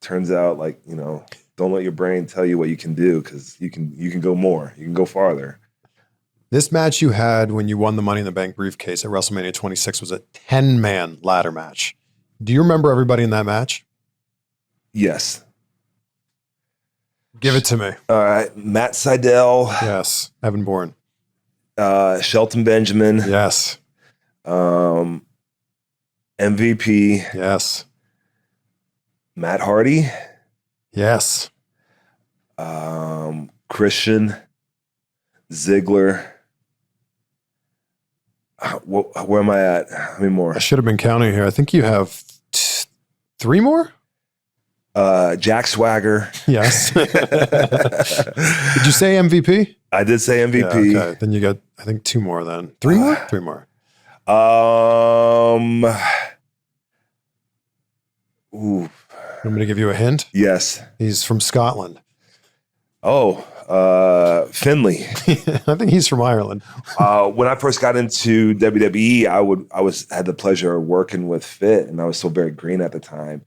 Turns out like, don't let your brain tell you what you can do because you can go more. You can go farther. This match you had when you won the Money in the Bank briefcase at WrestleMania 26 was a 10-man ladder match. Do you remember everybody in that match? Yes. Give it to me. All right. Matt Sydal. Yes. Evan Bourne. Shelton Benjamin. Yes. MVP. Yes. Matt Hardy. Yes. Christian. Ziggler. Where am I at? How many more? I should have been counting here. I think you have 3 more? Jack Swagger. Yes. Did you say MVP? I did say MVP. Yeah, okay. Then you got, I think, 2 more then. 3 more? 3 more. Ooh. I'm going to give you a hint. Yes. He's from Scotland. Oh, Finley. I think he's from Ireland. When I first got into WWE, I had the pleasure of working with Fit, and I was still very green at the time.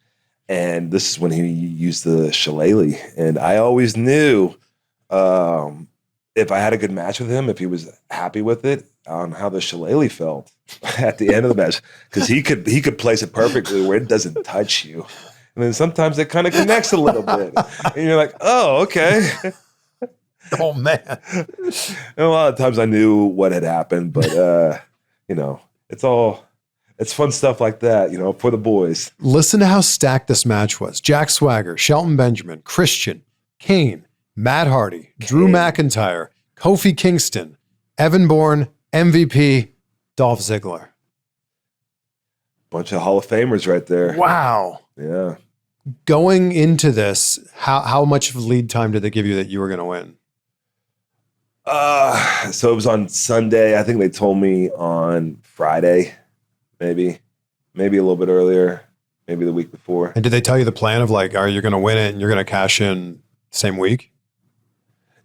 And this is when he used the shillelagh. And I always knew if I had a good match with him, if he was happy with it, on how the shillelagh felt at the end of the match. Because he could place it perfectly where it doesn't touch you. And then sometimes it kind of connects a little bit. And you're like, oh, okay. Oh, man. And a lot of times I knew what had happened. But, it's fun stuff like that, for the boys. Listen to how stacked this match was. Jack Swagger, Shelton Benjamin, Christian, Kane, Matt Hardy, Drew McIntyre, Kofi Kingston, Evan Bourne, MVP, Dolph Ziggler. Bunch of Hall of Famers right there. Wow. Yeah. Going into this, how much of lead time did they give you that you were going to win? So it was on Sunday. I think they told me on Friday. Maybe a little bit earlier, maybe the week before. And did they tell you the plan of like, are you going to win it and you're going to cash in same week?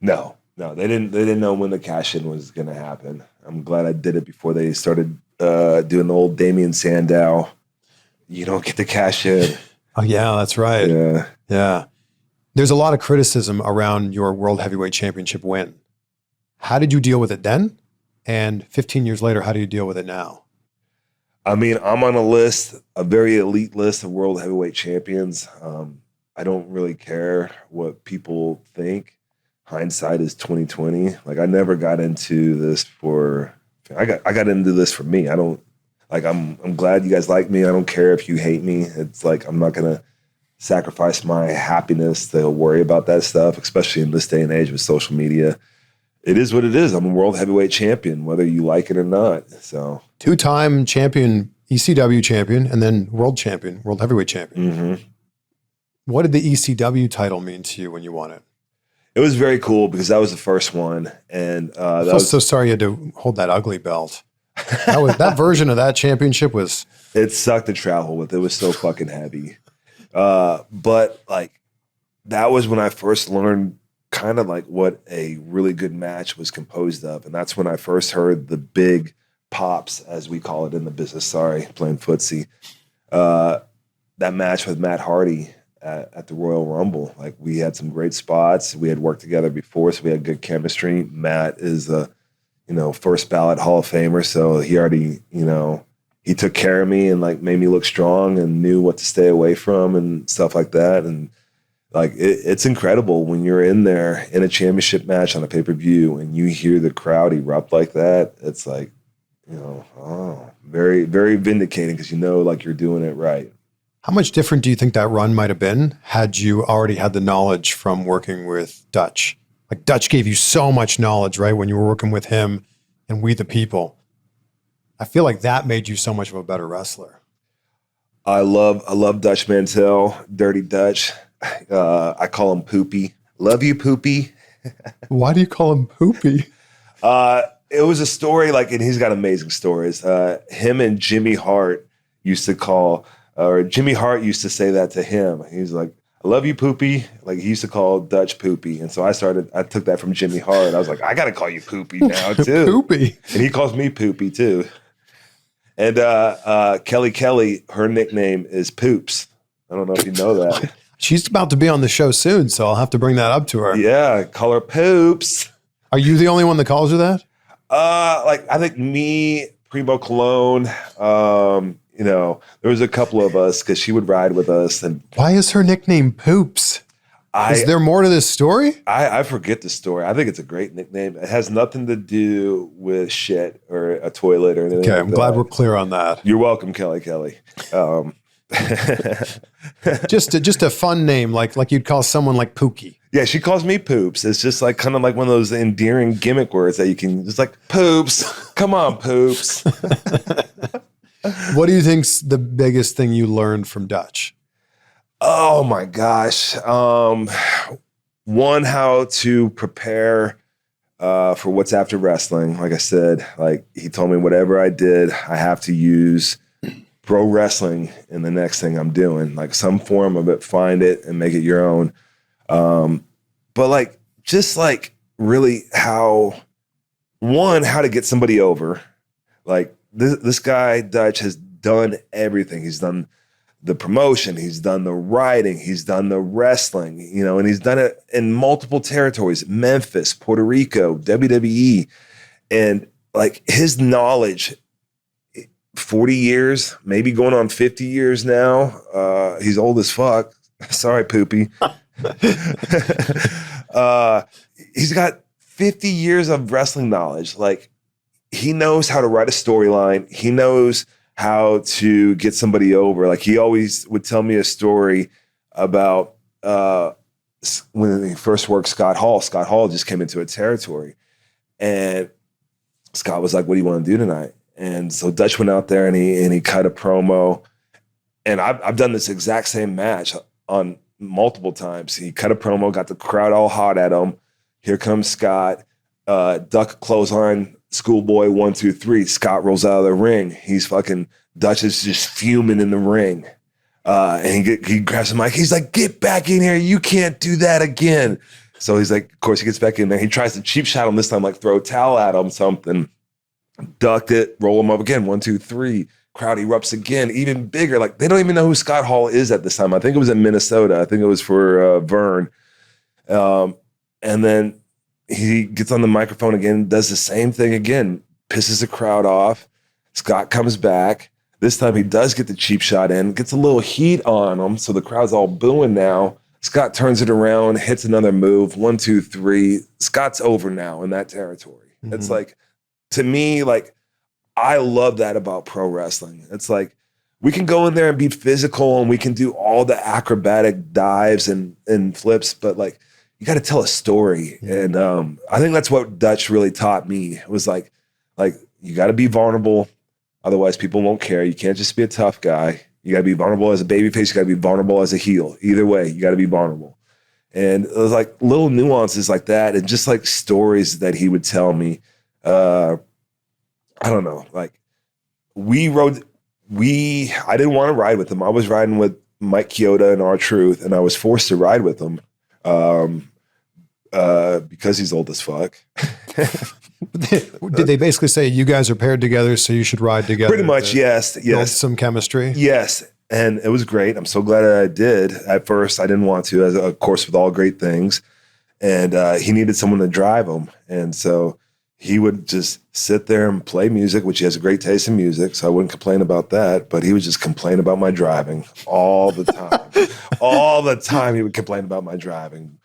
No, they didn't know when the cash in was going to happen. I'm glad I did it before they started doing the old Damian Sandow. You don't get the cash in. Oh yeah, that's right. Yeah. There's a lot of criticism around your World Heavyweight Championship win. How did you deal with it then? And 15 years later, how do you deal with it now? I mean, I'm on a very elite list of world heavyweight champions. I don't really care what people think. Hindsight is 2020. Like I never got into this I got into this for me. I don't like, I'm glad you guys like me. I don't care if you hate me. It's like, I'm not going to sacrifice my happiness to worry about that stuff, especially in this day and age with social media. It is what it is. I'm a world heavyweight champion, whether you like it or not. So 2-time champion, ECW champion, and then world champion, world heavyweight champion. Mm-hmm. What did the ECW title mean to you when you won it? It was very cool because that was the first one. And I was so sorry you had to hold that ugly belt. That version of that championship was... It sucked to travel with. It was so fucking heavy. But like, that was when I first learned kind of like what a really good match was composed of. And that's when I first heard the big pops, as we call it in the business. Sorry, playing footsie. That match with Matt Hardy at the Royal Rumble. Like we had some great spots. We had worked together before, so we had good chemistry. Matt is a, first ballot Hall of Famer. So he already, he took care of me and like made me look strong and knew what to stay away from and stuff like that. And like, it's incredible when you're in there in a championship match on a pay-per-view and you hear the crowd erupt like that. It's like, very, very vindicating because like you're doing it right. How much different do you think that run might have been had you already had the knowledge from working with Dutch? Like Dutch gave you so much knowledge, right? When you were working with him and We the People. I feel like that made you so much of a better wrestler. I love Dutch Mantel, Dirty Dutch. I call him Poopy. Love you, Poopy. Why do you call him Poopy? It was a story and he's got amazing stories. Him and Jimmy Hart used to call, or Jimmy Hart used to say that to him. He's like, I love you, Poopy. Like he used to call Dutch Poopy. And so I took that from Jimmy Hart. I was like, I got to call you Poopy now too. Poopy. And he calls me Poopy too. And Kelly, her nickname is Poops. I don't know if you know that. She's about to be on the show soon, so I'll have to bring that up to her. Yeah, call her Poops. Are you the only one that calls her that? I think me, Primo Cologne, there was a couple of us because she would ride with us. And why is her nickname Poops? Is there more to this story? I forget the story. I think it's a great nickname. It has nothing to do with shit or a toilet or anything. Okay, I'm glad we're clear on that. You're welcome, Kelly. Just a fun name, like you'd call someone like Pookie. Yeah, she calls me Poops. It's just kind of like one of those endearing gimmick words that you can just Poops. Come on, Poops. What do you think's the biggest thing you learned from Dutch? Oh my gosh. One, how to prepare for what's after wrestling. Like I said, he told me whatever I did, I have to use pro wrestling in the next thing I'm doing. Some form of it, find it and make it your own. But really how to get somebody over. This guy, Dutch, has done everything. He's done the promotion, he's done the writing, he's done the wrestling, and he's done it in multiple territories, Memphis, Puerto Rico, WWE. And his knowledge, 40 years, maybe going on 50 years now. He's old as fuck. Sorry, Poopy. He's got 50 years of wrestling knowledge. He knows how to write a storyline. He knows how to get somebody over. He always would tell me a story about when he first worked Scott Hall. Scott Hall just came into a territory. And Scott was like, what do you want to do tonight? And so Dutch went out there and he cut a promo. And I've done this exact same match on multiple times. He cut a promo, got the crowd all hot at him. Here comes Scott. Duck clothesline, schoolboy 1, 2, 3. Scott rolls out of the ring. He's Dutch is just fuming in the ring. And he grabs the mic. He's like, get back in here. You can't do that again. So he's like, of course he gets back in there. He tries to cheap shot him this time, throw a towel at him, something. Ducked it, roll him up again. 1, 2, 3. Crowd erupts again, even bigger. They don't even know who Scott Hall is at this time. I think it was in Minnesota. I think it was for Vern. And then he gets on the microphone again, does the same thing again, pisses the crowd off. Scott comes back. This time he does get the cheap shot in, gets a little heat on him, so the crowd's all booing now. Scott turns it around, hits another move. 1, 2, 3. Scott's over now in that territory. Mm-hmm. It's to me, I love that about pro wrestling. It's we can go in there and be physical and we can do all the acrobatic dives and flips, but you got to tell a story. And I think that's what Dutch really taught me. It was you got to be vulnerable. Otherwise people won't care. You can't just be a tough guy. You got to be vulnerable as a babyface. You got to be vulnerable as a heel. Either way, you got to be vulnerable. And it was little nuances like that. And just stories that he would tell me. I don't know. I didn't want to ride with him. I was riding with Mike Chioda and R-Truth, and I was forced to ride with him because he's old as fuck. Did they basically say you guys are paired together, so you should ride together? Pretty much, yes. Build some chemistry? Yes. And it was great. I'm so glad that I did. At first, I didn't want to, as of course, with all great things. And he needed someone to drive him. And so he would just sit there and play music, which he has a great taste in music, so I wouldn't complain about that. But he would just complain about my driving all the time. All the time he would complain about my driving,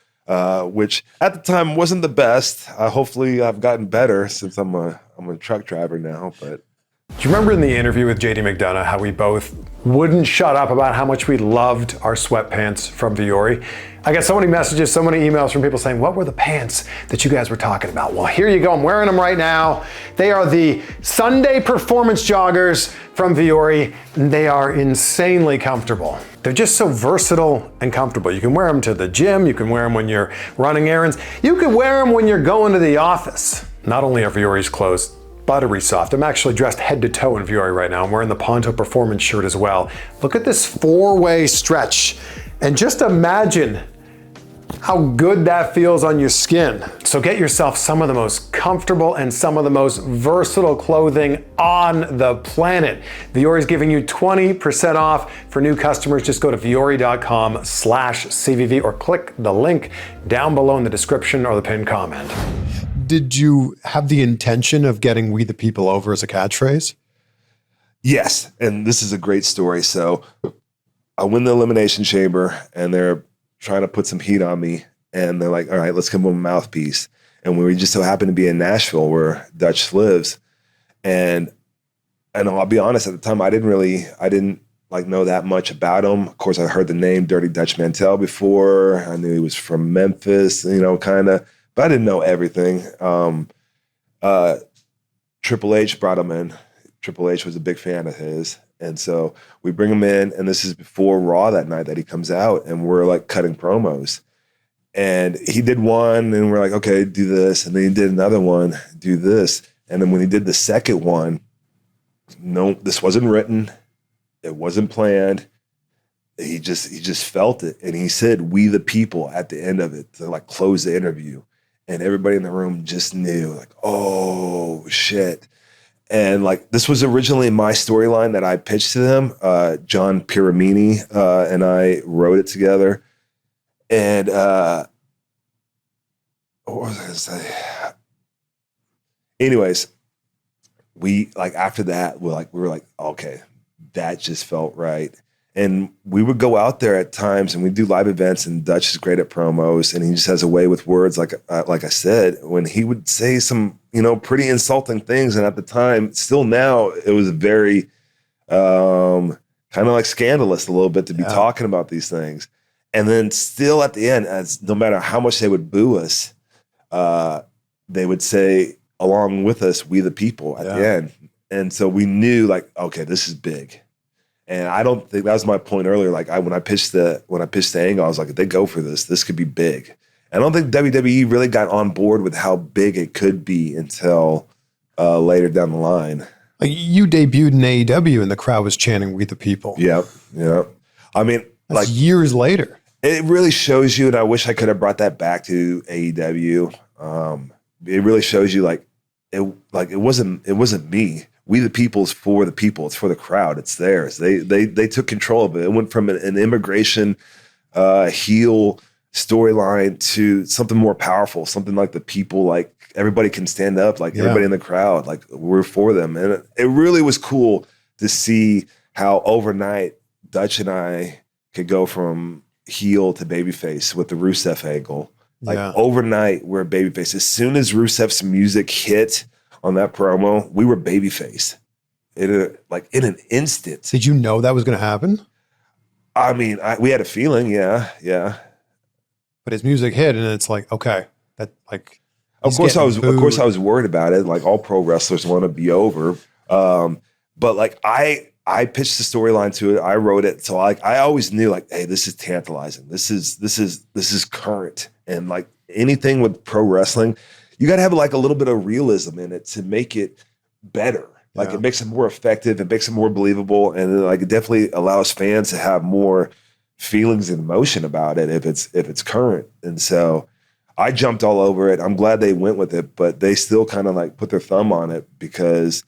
which at the time wasn't the best. Hopefully I've gotten better since I'm a truck driver now. But Do you remember in the interview with JD McDonough how we both wouldn't shut up about how much we loved our sweatpants from Viore? I got so many messages, so many emails from people saying, what were the pants that you guys were talking about? Well, here you go. I'm wearing them right now. They are the Sunday Performance Joggers from Viore, and they are insanely comfortable. They're just so versatile and comfortable. You can wear them to the gym. You can wear them when you're running errands. You can wear them when you're going to the office. Not only are Viore's clothes buttery soft. I'm actually dressed head to toe in Viore right now. I'm wearing the Ponto Performance shirt as well. Look at this 4-way stretch and just imagine how good that feels on your skin. So get yourself some of the most comfortable and some of the most versatile clothing on the planet. Viore is giving you 20% off for new customers. Just go to viore.com/CVV or click the link down below in the description or the pinned comment. Did you have the intention of getting "We the People" over as a catchphrase? Yes, and this is a great story. So I win the Elimination Chamber, and they're trying to put some heat on me, and they're like, all right, let's give them a mouthpiece. And we just so happened to be in Nashville where Dutch lives. And I'll be honest, at the time, I didn't like know that much about him. Of course, I heard the name Dirty Dutch Mantel before. I knew he was from Memphis, kind of, but I didn't know everything. Triple H brought him in. Triple H was a big fan of his. And so we bring him in, and this is before Raw that night that he comes out, and we're like cutting promos. And he did one, and we're like, okay, do this. And then he did another one, do this. And then when he did the second one, no, this wasn't written. It wasn't planned. He just felt it. And he said, "We the people" at the end of it to like close the interview. And everybody in the room just knew, like, oh shit. And like, this was originally my storyline that I pitched to them. John Piramini and I wrote it together. And what was I gonna say? Anyways, we like after that, we were like, okay, that just felt right. And we would go out there at times and we do live events, and Dutch is great at promos, and he just has a way with words. Like I said, when he would say some, pretty insulting things. And at the time, still now, it was very kind of like scandalous a little bit to be talking about these things. And then still at the end, as no matter how much they would boo us, they would say along with us, "We the people" at the end. And so we knew like, okay, this is big. And I don't think that was my point earlier. Like when I pitched the angle, I was like, if they go for this, this could be big. I don't think WWE really got on board with how big it could be until later down the line. Like you debuted in AEW and the crowd was chanting "We the People." Yep. I mean, that's like years later. It really shows you, and I wish I could have brought that back to AEW. It really shows you it wasn't me. We the people is for the people. It's for the crowd. It's theirs. They took control of it. It went from an immigration heel storyline to something more powerful, something like the people, like everybody can stand up, like everybody in the crowd, like we're for them. And it really was cool to see how overnight Dutch and I could go from heel to babyface with the Rusev angle. Like overnight, we're babyface. As soon as Rusev's music hit on that promo, we were babyface. In an instant. Did you know that was going to happen? I mean, we had a feeling, yeah. But his music hit, and it's like, okay, that like. Of course, I was worried about it. Like all pro wrestlers want to be over, but like I pitched the storyline to it. I wrote it, so I always knew like, hey, this is tantalizing. This is current, and like anything with pro wrestling, you got to have like a little bit of realism in it to make it better. Like it makes it more effective, it makes it more believable, and like it definitely allows fans to have more feelings and emotion about it if it's current. And so I jumped all over it. I'm glad they went with it, but they still kind of like put their thumb on it because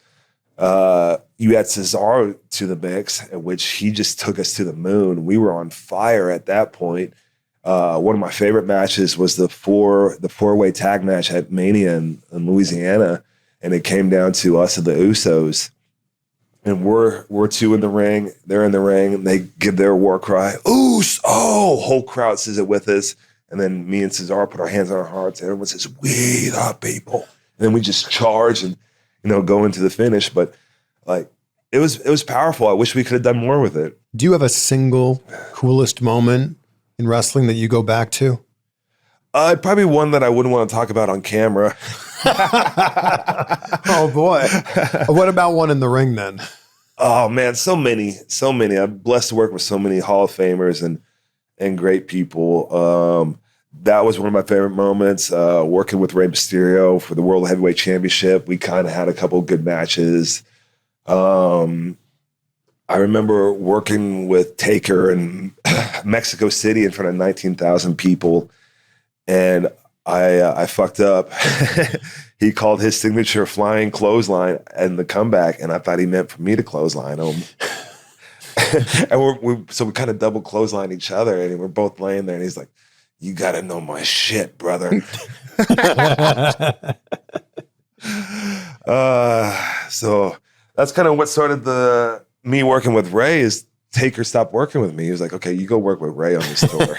you had Cesaro to the mix, at which he just took us to the moon. We were on fire at that point. One of my favorite matches was the four-way tag match at Mania in Louisiana, and it came down to us and the Usos. And we're two in the ring, they're in the ring, and they give their war cry, "Oos!" Oh, whole crowd says it with us. And then me and Cesaro put our hands on our hearts, and everyone says, "We the people." And then we just charge and go into the finish. But Like it was powerful. I wish we could have done more with it. Do you have a single coolest moment in wrestling that you go back to? Probably one that I wouldn't want to talk about on camera. Oh boy. What about one in the ring then? Oh man, so many. I'm blessed to work with so many Hall of Famers and great people. That was one of my favorite moments. Working with Rey Mysterio for the World Heavyweight Championship. We kind of had a couple of good matches. I remember working with Taker in Mexico City in front of 19,000 people, and I fucked up. He called his signature flying clothesline and the comeback, and I thought he meant for me to clothesline him. And so we kind of double clothesline each other, and we're both laying there, and he's like, "You got to know my shit, brother." So that's kind of what started me working with Ray. Is Taker stopped working with me. He was like, "Okay, you go work with Ray on this tour."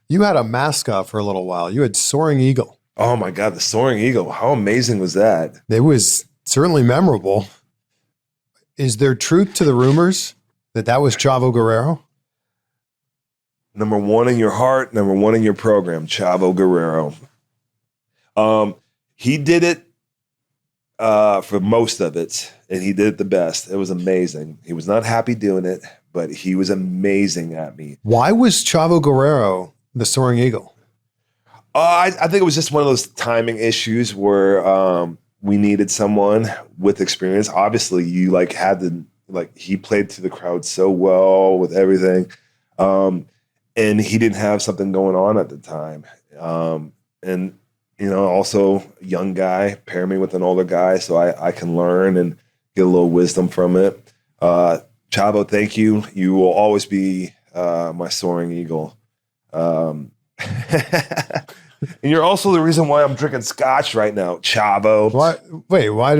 You had a mascot for a little while. You had Soaring Eagle. Oh my God, the Soaring Eagle. How amazing was that? It was certainly memorable. Is there truth to the rumors that was Chavo Guerrero? Number one in your heart, number one in your program, Chavo Guerrero. He did it for most of it, and he did it the best. It was amazing. He was not happy doing it, but he was amazing at me. Why was Chavo Guerrero the Soaring Eagle? I think it was just one of those timing issues where we needed someone with experience. Obviously, you had to he played to the crowd so well with everything, and he didn't have something going on at the time. And also young guy, pair me with an older guy so I can learn and get a little wisdom from it. Chavo, thank you. You will always be my Soaring Eagle. And you're also the reason why I'm drinking scotch right now, Chavo. Why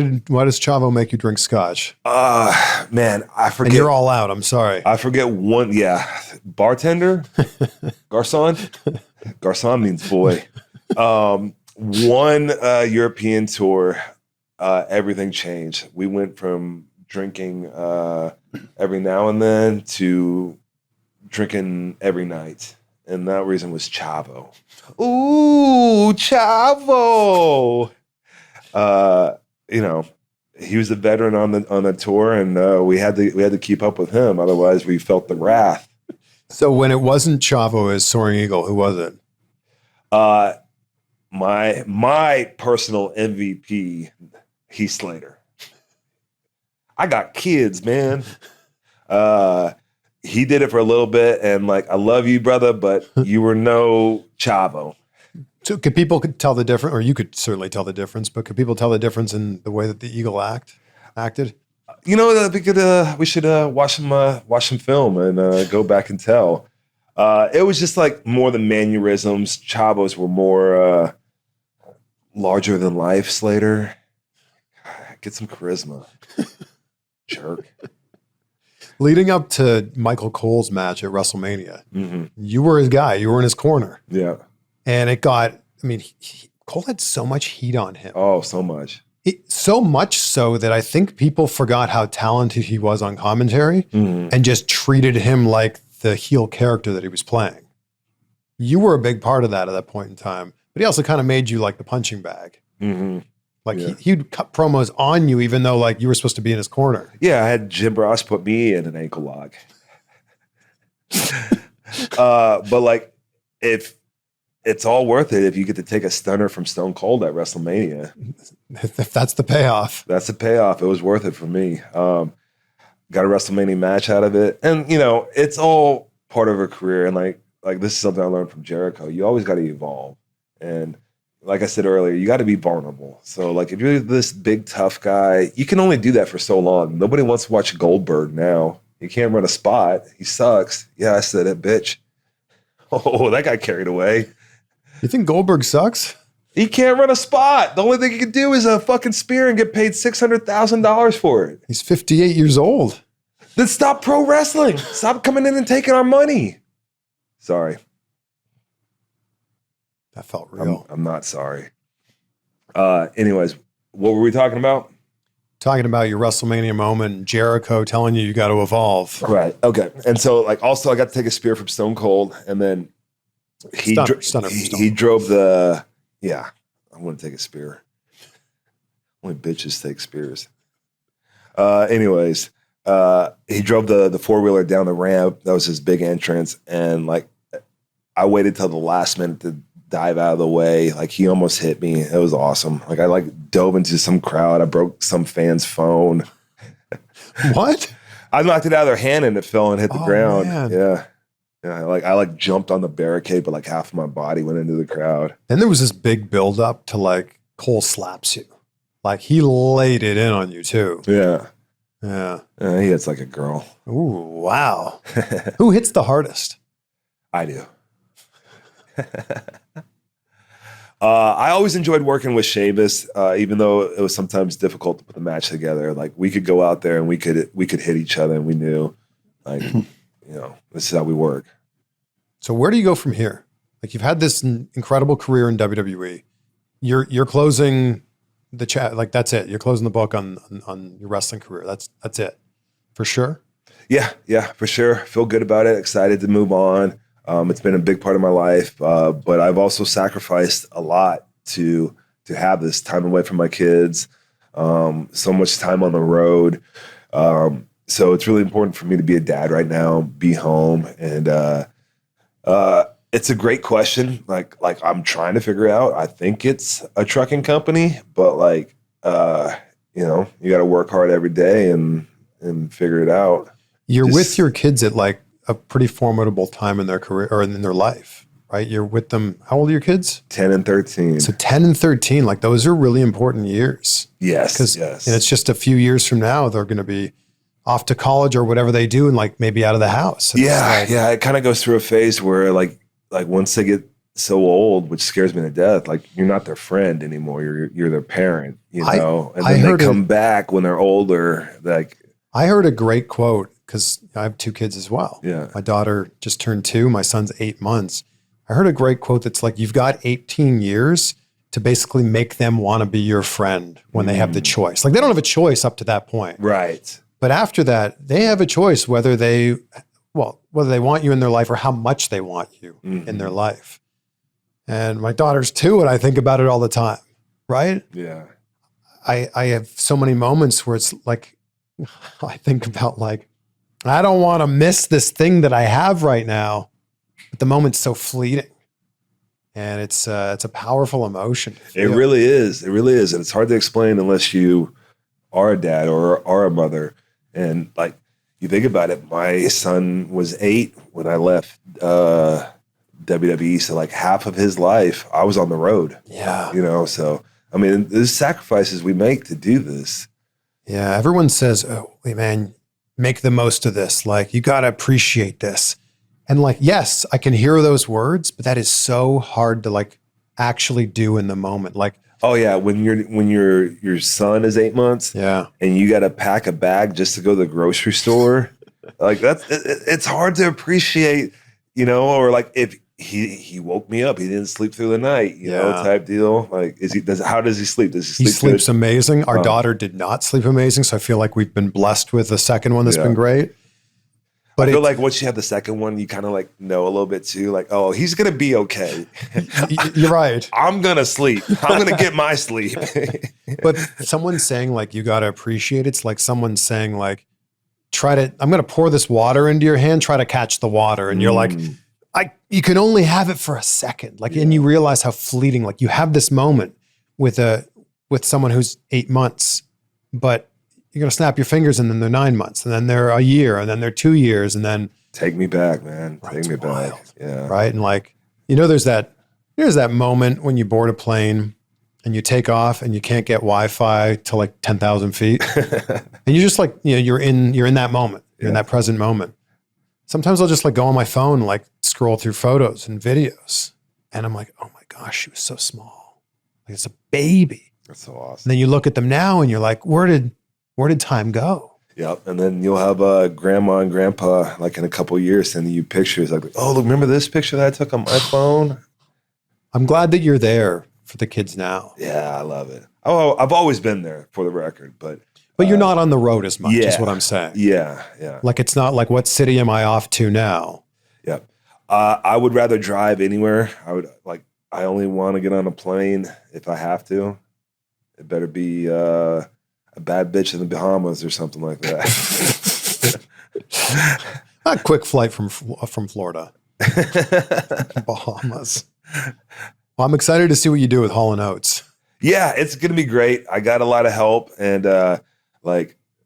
does Chavo make you drink scotch? Man, I forget. And you're all out. I'm sorry. I forget one. Yeah, bartender, garçon means boy. One European tour, everything changed. We went from drinking every now and then to drinking every night. And that reason was Chavo. Ooh, Chavo. He was a veteran on the tour, and we had to keep up with him. Otherwise, we felt the wrath. So when it wasn't Chavo as Soaring Eagle, who was it? My personal MVP, Heath Slater. I got kids, man. He did it for a little bit, and I love you, brother, but you were no Chavo. So could people tell the difference, or you could certainly tell the difference, but could people tell the difference in the way that the Eagle acted? We should watch some film and go back and tell. It was just more the mannerisms. Chavos were more larger than life. Slater, get some charisma, jerk. Leading up to Michael Cole's match at WrestleMania, you were his guy. You were in his corner. Yeah. And Cole had so much heat on him. Oh, so much. So much so that I think people forgot how talented he was on commentary and just treated him like the heel character that he was playing. You were a big part of that at that point in time. But he also kind of made you like the punching bag. Mm-hmm. He'd cut promos on you, even though you were supposed to be in his corner. Yeah, I had Jim Ross put me in an ankle lock. But if it's all worth it, if you get to take a stunner from Stone Cold at WrestleMania, if that's the payoff, that's the payoff. It was worth it for me. Got a WrestleMania match out of it, and it's all part of a career. And this is something I learned from Jericho. You always got to evolve, and like I said earlier, you got to be vulnerable. So if you're this big tough guy, you can only do that for so long. Nobody wants to watch Goldberg now. He can't run a spot. He sucks. Yeah, I said it, bitch. Oh, that got carried away. You think Goldberg sucks? He can't run a spot. The only thing he can do is a fucking spear and get paid $600,000 for it. He's 58 years old. Then stop pro wrestling. Stop coming in and taking our money. Sorry. That felt real. I'm not sorry. Anyways, what were we talking about? talking about your WrestleMania moment, Jericho telling you got to evolve. Right. Okay. And so like also I got to take a spear from Stone Cold, and then he drove the I'm going to take a spear. Only bitches take spears. Anyways, he drove the four-wheeler down the ramp. That was his big entrance, and like I waited till the last minute to dive out of the way. Like he almost hit me. It was awesome. Like I like dove into some crowd. I broke some fan's phone. What? I knocked it out of their hand and it fell and hit the ground. Man. Yeah. I jumped on the barricade, but like half of my body went into the crowd. Then there was this big buildup to like Cole slaps you. Like he laid it in on you too. Yeah. Yeah. He hits like a girl. Ooh, wow. Who hits the hardest? I do. I always enjoyed working with Sheamus, even though it was sometimes difficult to put the match together. Like we could go out there and we could hit each other, and we knew, like, this is how we work. So where do you go from here? Like you've had this incredible career in WWE. You're closing the chat. Like that's it. You're closing the book on your wrestling career. That's it for sure. Yeah, for sure. Feel good about it. Excited to move on. It's been a big part of my life, but I've also sacrificed a lot to have this time away from my kids, so much time on the road. So it's really important for me to be a dad right now, be home, and it's a great question. Like I'm trying to figure out. I think it's a trucking company, but like you got to work hard every day and figure it out. You're with your kids at like a pretty formidable time in their career or in their life, right? You're with them. How old are your kids? 10 and 13. So 10 and 13, like those are really important years. Yes. And it's just a few years from now, they're going to be off to college or whatever they do and like maybe out of the house. It kind of goes through a phase where like once they get so old, which scares me to death, like you're not their friend anymore. You're their parent, and then they come back when they're older. Like I heard a great quote, because I have two kids as well. Yeah. My daughter just turned 2. My son's 8 months. I heard a great quote that's like, you've got 18 years to basically make them want to be your friend when they have the choice. Like they don't have a choice up to that point. Right. But after that, they have a choice whether they want you in their life or how much they want you in their life. And my daughter's 2, and I think about it all the time, right? Yeah. I have so many moments where it's like, I think about like, I don't want to miss this thing that I have right now, but the moment's so fleeting, and it's a powerful emotion. It really is. It really is, and it's hard to explain unless you are a dad or are a mother. And like you think about it, my son was 8 when I left WWE, so like half of his life I was on the road. Yeah, So I mean, there's sacrifices we make to do this. Yeah, everyone says, "Oh, man, make the most of this. Like, you got to appreciate this." And like, yes, I can hear those words, but that is so hard to like actually do in the moment. Like, oh yeah, when your son is 8 months, yeah, and you got to pack a bag just to go to the grocery store, like it's hard to appreciate, or like if he woke me up, he didn't sleep through the night, type deal. Like, how does he sleep? Does he sleep? He sleeps good? amazing. Our daughter did not sleep amazing, so I feel like we've been blessed with the second one that's been great. But I feel like once you have the second one, you kind of like know a little bit too, like, oh, he's gonna be okay. You're right. I'm gonna sleep. I'm gonna get my sleep. But someone saying like you got to appreciate it's like someone saying like, I'm gonna pour this water into your hand, try to catch the water, and you're like, you can only have it for a second. Like, and you realize how fleeting, like you have this moment with someone who's 8 months, but you're going to snap your fingers and then they're 9 months and then they're a year and then they're 2 years and then. Take me back, man. Take me back. Yeah. Right. And like, there's that moment when you board a plane and you take off and you can't get Wi-Fi to like 10,000 feet. And you're just like, you're in that moment, you're in that present moment. Sometimes I'll just like go on my phone, like scroll through photos and videos. And I'm like, oh my gosh, she was so small. Like it's a baby. That's so awesome. And then you look at them now and you're like, where did time go? Yep. And then you'll have grandma and grandpa like in a couple of years sending you pictures like, oh, look, remember this picture that I took on my phone? I'm glad that you're there for the kids now. Yeah, I love it. Oh, I've always been there for the record, but But you're not on the road as much, is yeah. what I'm saying. Yeah. Like, it's not like, what city am I off to now? Yep. I would rather drive anywhere. I only want to get on a plane if I have to. It better be a bad bitch in the Bahamas or something like that. A quick flight from Florida. Bahamas. Well, I'm excited to see what you do with Haulin Oats. Yeah, it's gonna be great. I got a lot of help, and I'm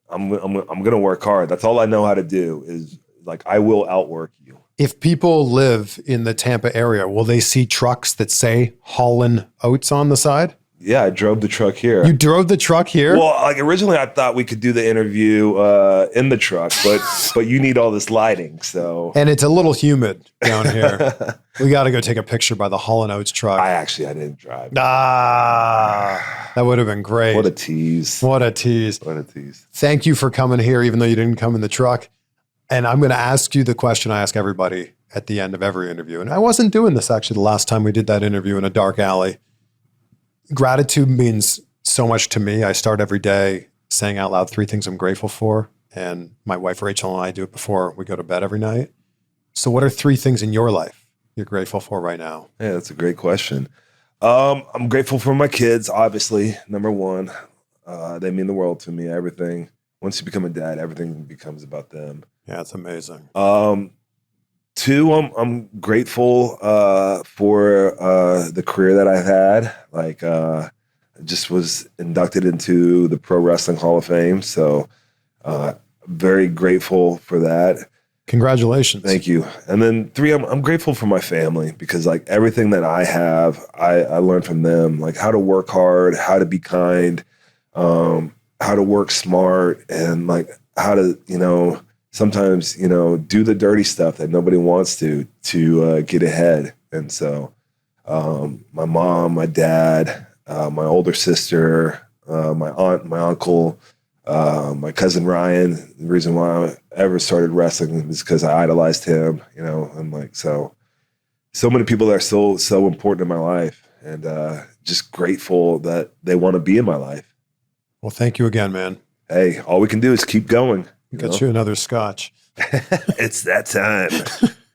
gonna work hard. That's all I know how to do. Is like I will outwork you. If people live in the Tampa area, will they see trucks that say Haulin Oats on the side? Yeah, I drove the truck here. You drove the truck here? Well, like originally I thought we could do the interview in the truck, but you need all this lighting, so. And it's a little humid down here. We got to go take a picture by the Haulin Oats truck. I didn't drive. That would have been great. What a tease. What a tease. What a tease. Thank you for coming here, even though you didn't come in the truck. And I'm going to ask you the question I ask everybody at the end of every interview. And I wasn't doing this actually the last time we did that interview in a dark alley. Gratitude means so much to me. I start every day saying out loud 3 things I'm grateful for. And my wife, Rachel, and I do it before we go to bed every night. So what are 3 things in your life you're grateful for right now? Yeah, that's a great question. I'm grateful for my kids, obviously, number 1. They mean the world to me, everything. Once you become a dad, everything becomes about them. Yeah, it's amazing. 2, I'm grateful for the career that I've had. Like, I just was inducted into the Pro Wrestling Hall of Fame, so very grateful for that. Congratulations. Thank you. And then 3, I'm grateful for my family because like everything that I have, I learned from them, like how to work hard, how to be kind, how to work smart, and like how to, sometimes, do the dirty stuff that nobody wants to get ahead. And so my mom, my dad, my older sister, my aunt, my uncle, my cousin Ryan, the reason why I ever started wrestling is because I idolized him, and like, so many people that are so important in my life, and just grateful that they want to be in my life. Well, thank you again, man. Hey, all we can do is keep going. Get you another scotch. It's that time.